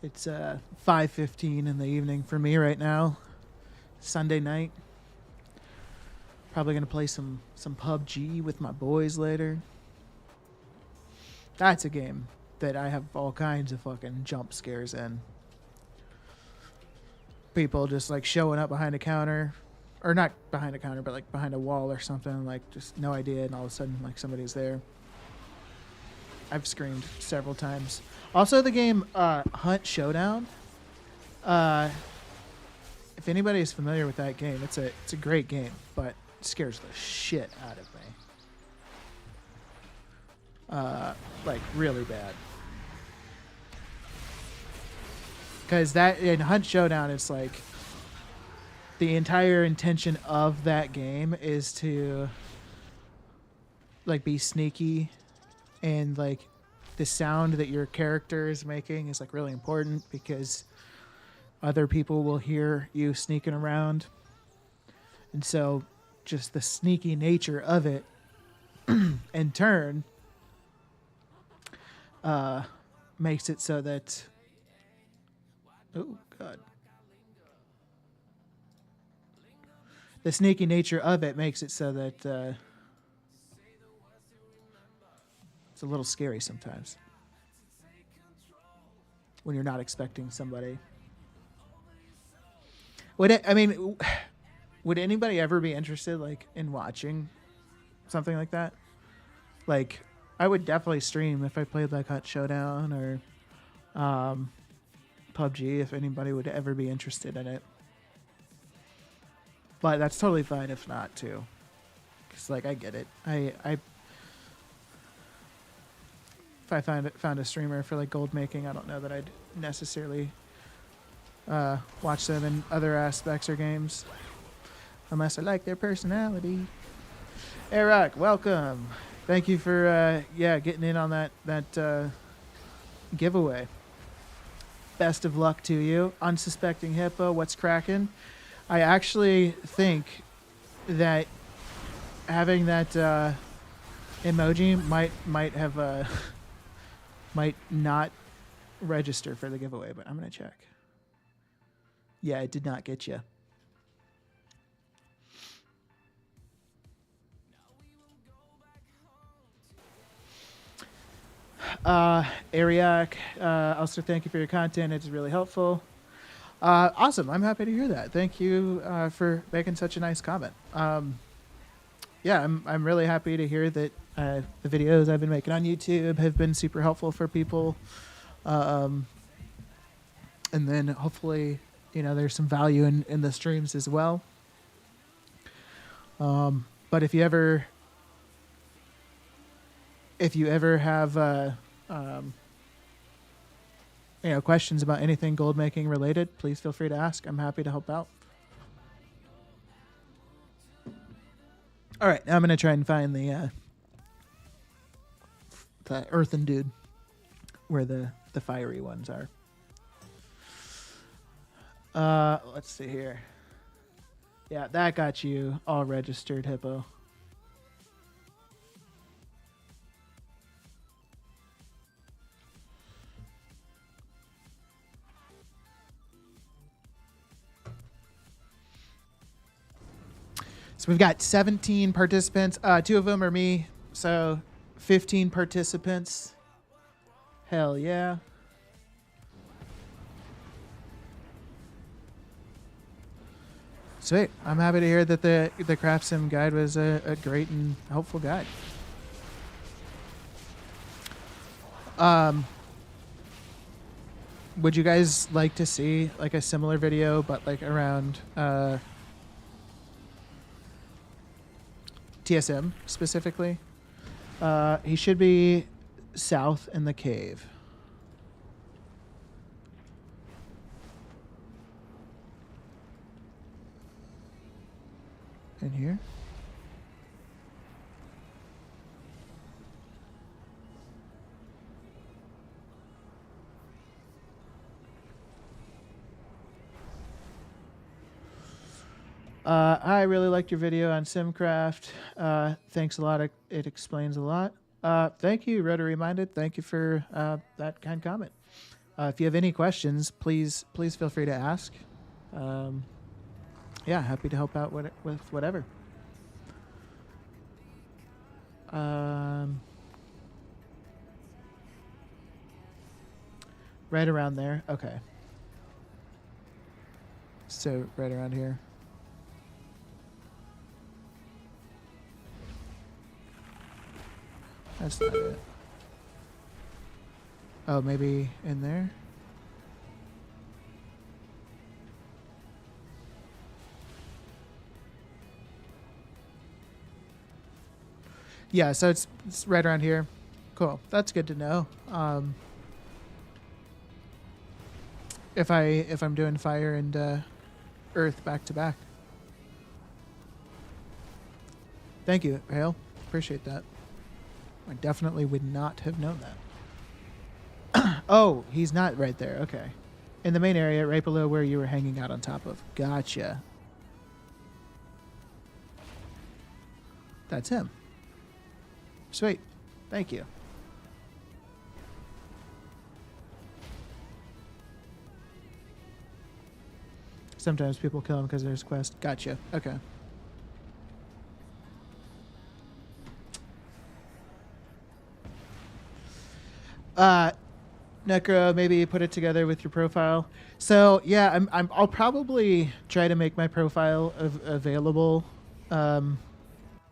Speaker 1: It's 5:15 in the evening for me right now. Sunday night. Probably gonna play some PUBG with my boys later. That's a game that I have all kinds of fucking jump scares in. People just like showing up behind a counter, or not behind a counter, but like behind a wall or something, like just no idea, and all of a sudden like somebody's there. I've screamed several times. Also, the game Hunt Showdown. If anybody is familiar with that game, it's a great game, but it scares the shit out of me. Like really bad. Because that in Hunt Showdown, it's like the entire intention of that game is to like be sneaky, and like the sound that your character is making is like really important because other people will hear you sneaking around. And so just the sneaky nature of it in turn makes it so that oh god, the sneaky nature of it makes it so that it's a little scary sometimes when you're not expecting somebody. I mean, would anybody ever be interested, like, in watching something like that? Like, I would definitely stream if I played like Hut Showdown or PUBG if anybody would ever be interested in it. But that's totally fine if not too. Cause like I get it. I if I found a streamer for like gold making, I don't know that I'd necessarily watch them in other aspects or games unless I like their personality. Eric, welcome. Thank you for getting in on that giveaway. Best of luck to you. Unsuspecting Hippo, what's cracking? I actually think that having that emoji might have might not register for the giveaway, but I'm gonna check. Yeah, it did not get you. Ariak, also thank you for your content. It's really helpful. Awesome. I'm happy to hear that. Thank you for making such a nice comment. Yeah, I'm really happy to hear that the videos I've been making on YouTube have been super helpful for people. And then hopefully, there's some value in the streams as well. But if you ever have questions about anything gold making related, please feel free to ask. I'm happy to help out. All right, now I'm gonna try and find the earthen dude where the fiery ones are. Let's see here. Yeah, that got you all registered, Hippo. So we've got 17 participants. 2 of them are me, so 15 participants. Hell yeah. Sweet. I'm happy to hear that the craftsim guide was a great and helpful guide. Would you guys like to see like a similar video, but like around TSM specifically? He should be south in the cave. In here? I really liked your video on Simcraft. Thanks a lot. It explains a lot. Thank you, Rotary Minded. Thank you for that kind comment. If you have any questions, please feel free to ask. Yeah, happy to help out with whatever. Right around there. Okay. So right around here. That's not it. Oh, maybe in there? Yeah, so it's right around here. Cool. That's good to know. If I'm doing fire and earth back to back. Thank you, Hale. Appreciate that. I definitely would not have known that. Oh, he's not right there. Okay. In the main area, right below where you were hanging out on top of. Gotcha. That's him. Sweet. Thank you. Sometimes people kill him because there's quest. Gotcha. Okay. Necro, maybe put it together with your profile. So yeah, I'll probably try to make my profile available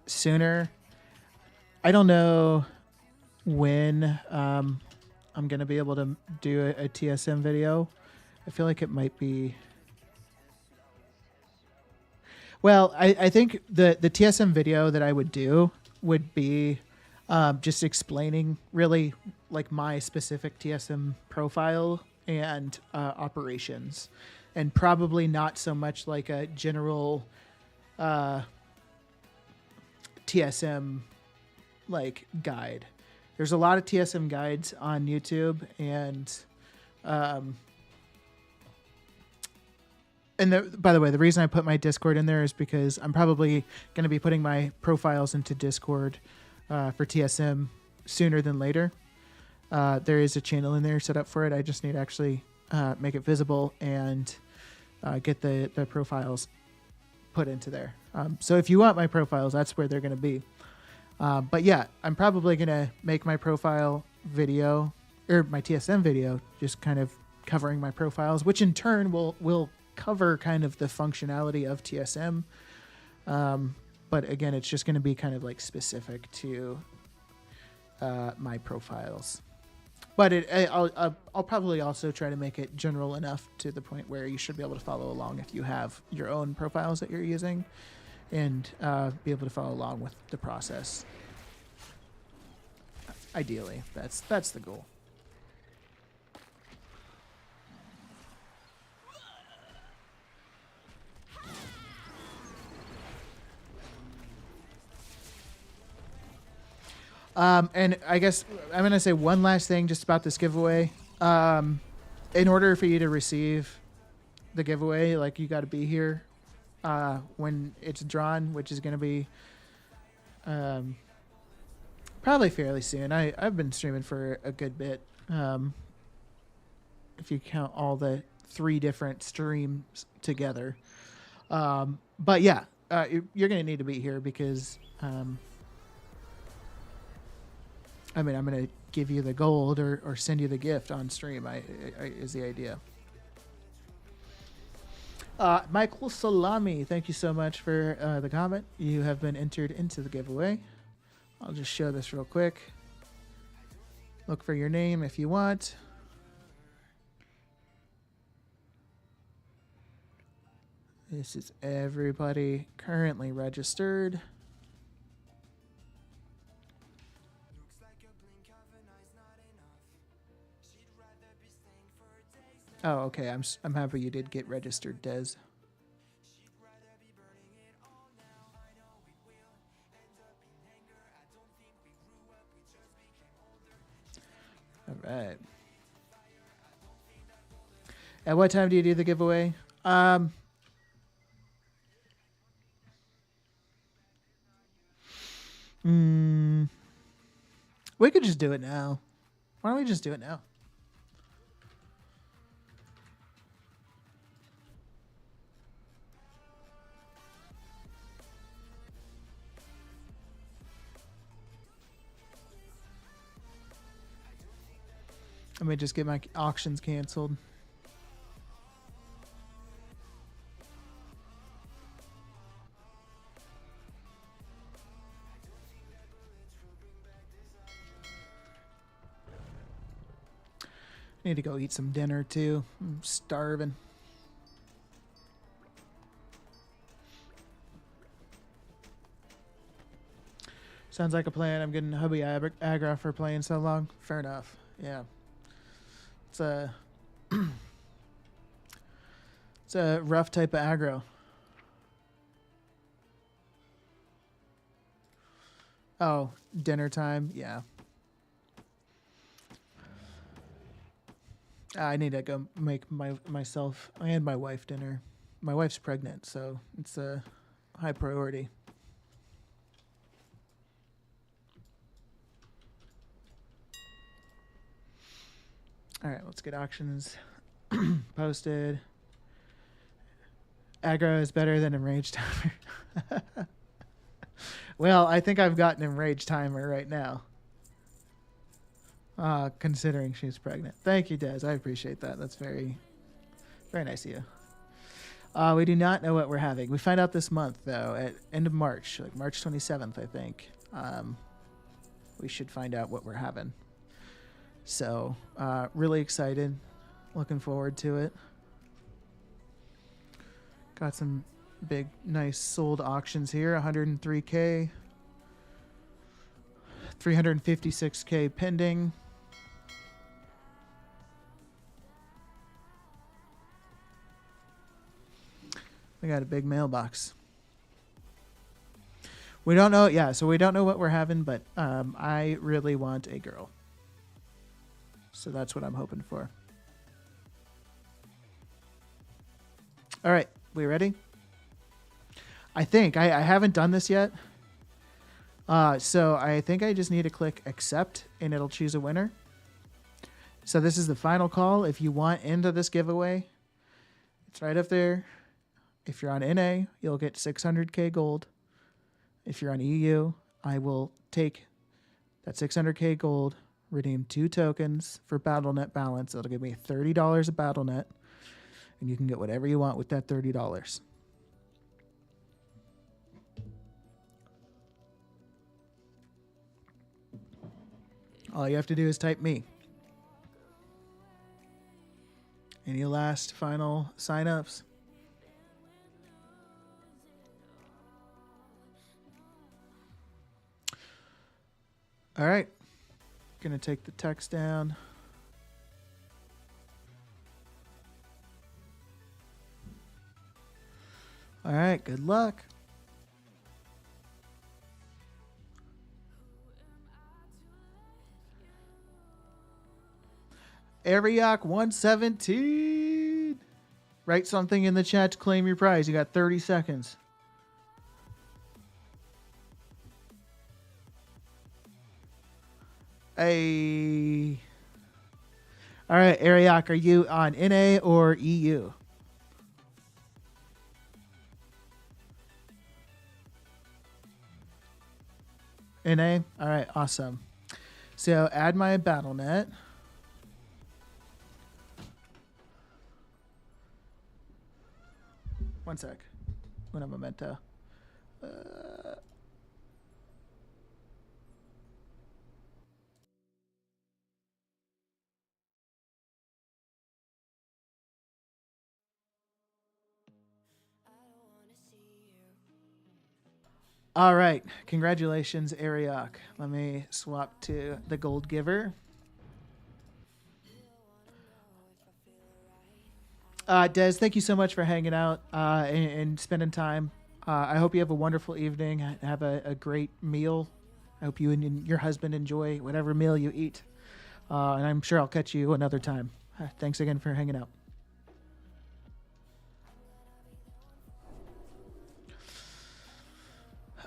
Speaker 1: sooner. I don't know when I'm gonna be able to do a TSM video. I feel like it might be. Well, I think the TSM video that I would do would be just explaining really like my specific TSM profile and operations, and probably not so much like a general TSM like guide. There's a lot of TSM guides on YouTube, and by the way, the reason I put my Discord in there is because I'm probably going to be putting my profiles into Discord for TSM sooner than later. There is a channel in there set up for it. I just need to actually make it visible and get the profiles put into there. So if you want my profiles, that's where they're going to be. But yeah, I'm probably going to make my profile video or my TSM video just kind of covering my profiles, which in turn will cover kind of the functionality of TSM. But again, it's just going to be kind of like specific to my profiles. But I'll probably also try to make it general enough to the point where you should be able to follow along if you have your own profiles that you're using, and be able to follow along with the process. Ideally, that's the goal. And I guess I'm going to say one last thing just about this giveaway. In order for you to receive the giveaway, like, you got to be here when it's drawn, which is going to be probably fairly soon. I've been streaming for a good bit, if you count all the 3 different streams together. But yeah, you're going to need to be here because... I mean, I'm going to give you the gold or send you the gift on stream, is the idea. Michael Salami, thank you so much for the comment. You have been entered into the giveaway. I'll just show this real quick. Look for your name if you want. This is everybody currently registered. Oh, okay. I'm happy you did get registered, Des. All right. At what time do you do the giveaway? We could just do it now. Why don't we just do it now? Let me just get my auctions canceled. I need to go eat some dinner too. I'm starving. Sounds like a plan. I'm getting hubby aggro for playing so long. Fair enough. Yeah. It's a it's a rough type of aggro. Oh, dinner time. Yeah. I need to go make myself and my wife dinner. My wife's pregnant, so it's a high priority. All right, let's get auctions posted. Aggro is better than Enrage Timer. Well, I think I've got an Enrage Timer right now. considering she's pregnant. Thank you, Des. I appreciate that. That's very, very nice of you. We do not know what we're having. We find out this month, though, at end of March, like March 27th, I think. We should find out what we're having. So, really excited. Looking forward to it. Got some big, nice sold auctions here. 103K. 356K pending. We got a big mailbox. We don't know. Yeah, so we don't know what we're having, but I really want a girl. So that's what I'm hoping for. All right, we ready? I think. I haven't done this yet. So I think I just need to click accept and it'll choose a winner. So this is the final call. If you want into this giveaway, it's right up there. If you're on NA, you'll get 600K gold. If you're on EU, I will take that 600K gold, redeem 2 tokens for BattleNet balance. It'll give me $30 of BattleNet, and you can get whatever you want with that $30. All you have to do is type me. Any last final signups? All right. Gonna take the text down. All right. Good luck. Ariak 117. Write something in the chat to claim your prize. You got 30 seconds. Hey. All right, Ariak, are you on NA or EU? NA? All right, awesome. So add my BattleNet. One sec. Una momento. All right. Congratulations, Ariok. Let me swap to the gold giver. Des, thank you so much for hanging out and spending time. I hope you have a wonderful evening. Have a great meal. I hope you and your husband enjoy whatever meal you eat. And I'm sure I'll catch you another time. Thanks again for hanging out.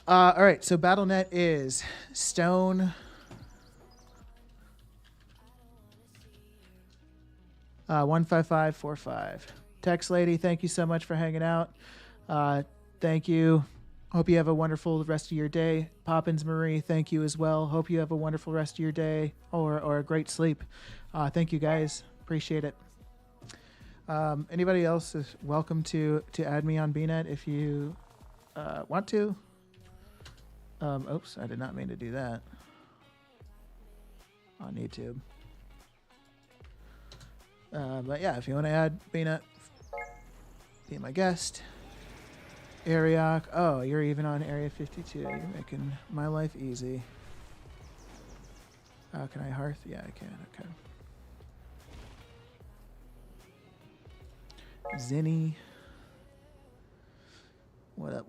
Speaker 1: All right, so BattleNet is Stone. 15545. Text lady, thank you so much for hanging out. Thank you. Hope you have a wonderful rest of your day. Poppins Marie, thank you as well. Hope you have a wonderful rest of your day or a great sleep. Thank you guys. Appreciate it. Anybody else is welcome to add me on BNet if you want to. Oops, I did not mean to do that on YouTube. But yeah, if you want to add BNet, be my guest. Ariok. Oh, you're even on Area 52. You're making my life easy. Can I hearth? Yeah, I can. Okay. Zinni. What up?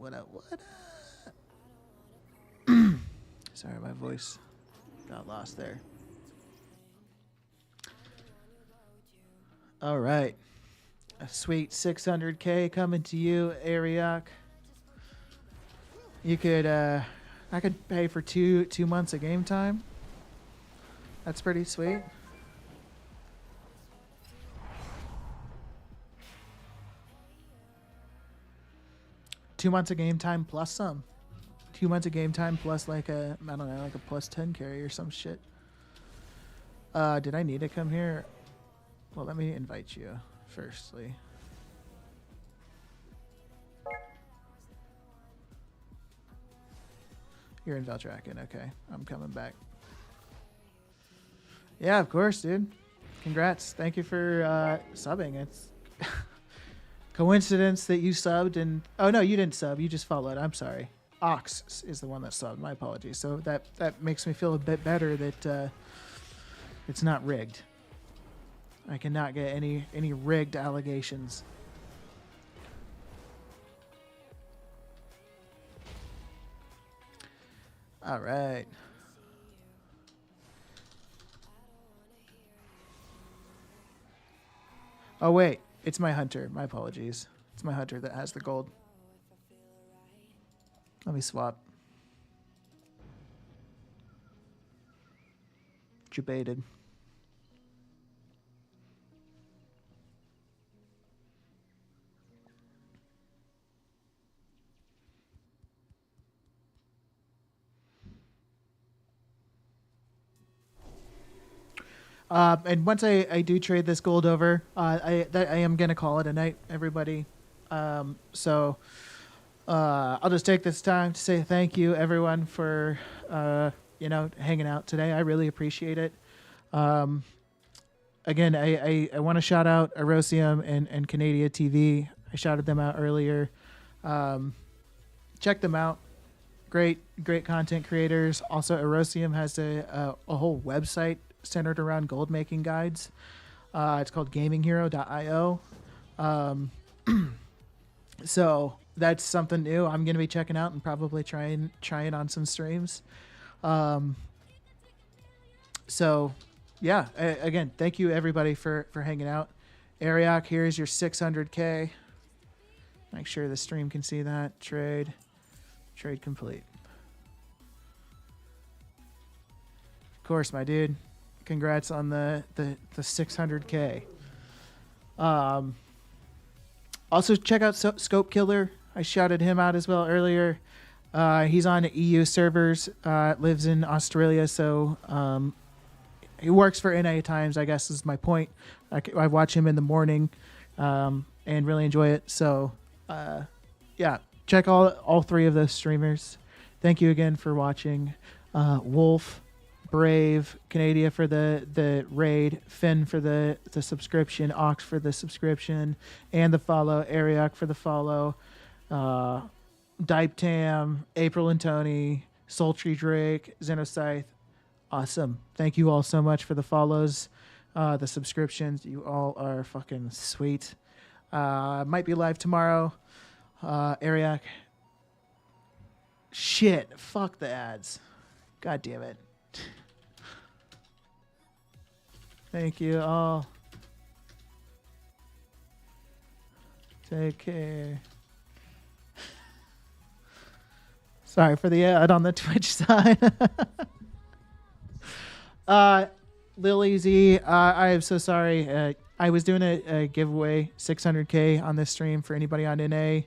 Speaker 1: Sorry, my voice got lost there. All right. A sweet 600K coming to you, Ariok. You could, I could pay for two months of game time. That's pretty sweet. Two months of game time plus some. 2 months of game time plus like a, I don't know, like a plus 10 carry or some shit. Did I need to come here? Well, let me invite you firstly. You're in Veldraken. Okay, I'm coming back. Yeah, of course, dude. Congrats. Thank you for subbing. It's coincidence that you subbed and... Oh, no, you didn't sub. You just followed. I'm sorry. Ox is the one that subbed. My apologies. So that makes me feel a bit better that it's not rigged. I cannot get any rigged allegations. All right. Oh, wait. It's my hunter. My apologies. It's my hunter that has the gold. Let me swap. Debated. And once I do trade this gold over, I am gonna call it a night, everybody. So I'll just take this time to say thank you, everyone, for hanging out today. I really appreciate it. Again, I want to shout out Erosium and Canada TV. I shouted them out earlier. Check them out. Great content creators. Also, Erosium has a whole website centered around gold making guides. It's called gaminghero.io. So that's something new I'm going to be checking out and probably trying on some streams. So yeah, again, thank you everybody for hanging out. Ariok, here's your 600K. Make sure the stream can see that. Trade complete. Of course, my dude. Congrats on the 600K. Also, check out Scope Killer. I shouted him out as well earlier. He's on EU servers, lives in Australia, so he works for NA Times, I guess is my point. I watch him in the morning and really enjoy it. So, yeah, check all three of those streamers. Thank you again for watching. Wolf, Brave, Canada for the raid, Finn for the subscription, Ox for the subscription, and the follow, Ariok for the follow, Dipe Tam, April and Tony, Sultry Drake, Xenoscythe. Awesome. Thank you all so much for the follows, the subscriptions. You all are fucking sweet. Might be live tomorrow. Ariok. Shit. Fuck the ads. God damn it. Thank you all. Take care. Sorry for the ad on the Twitch side. Lily Z, I am so sorry. I was doing a giveaway, 600K on this stream for anybody on NA.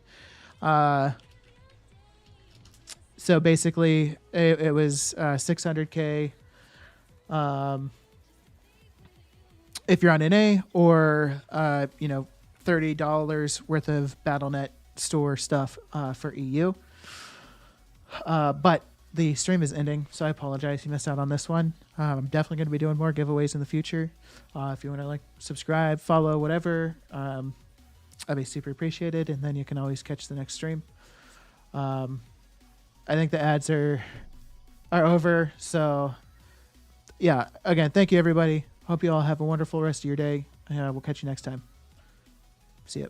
Speaker 1: So basically, it was 600K. If you're on NA or $30 worth of BattleNet store stuff for EU. But the stream is ending, so I apologize you missed out on this one. I'm definitely going to be doing more giveaways in the future. If you want to subscribe, follow, whatever, I'd be super appreciated, and then you can always catch the next stream. I think the ads are over, so yeah, again, thank you everybody. Hope you all have a wonderful rest of your day. We'll catch you next time. See ya.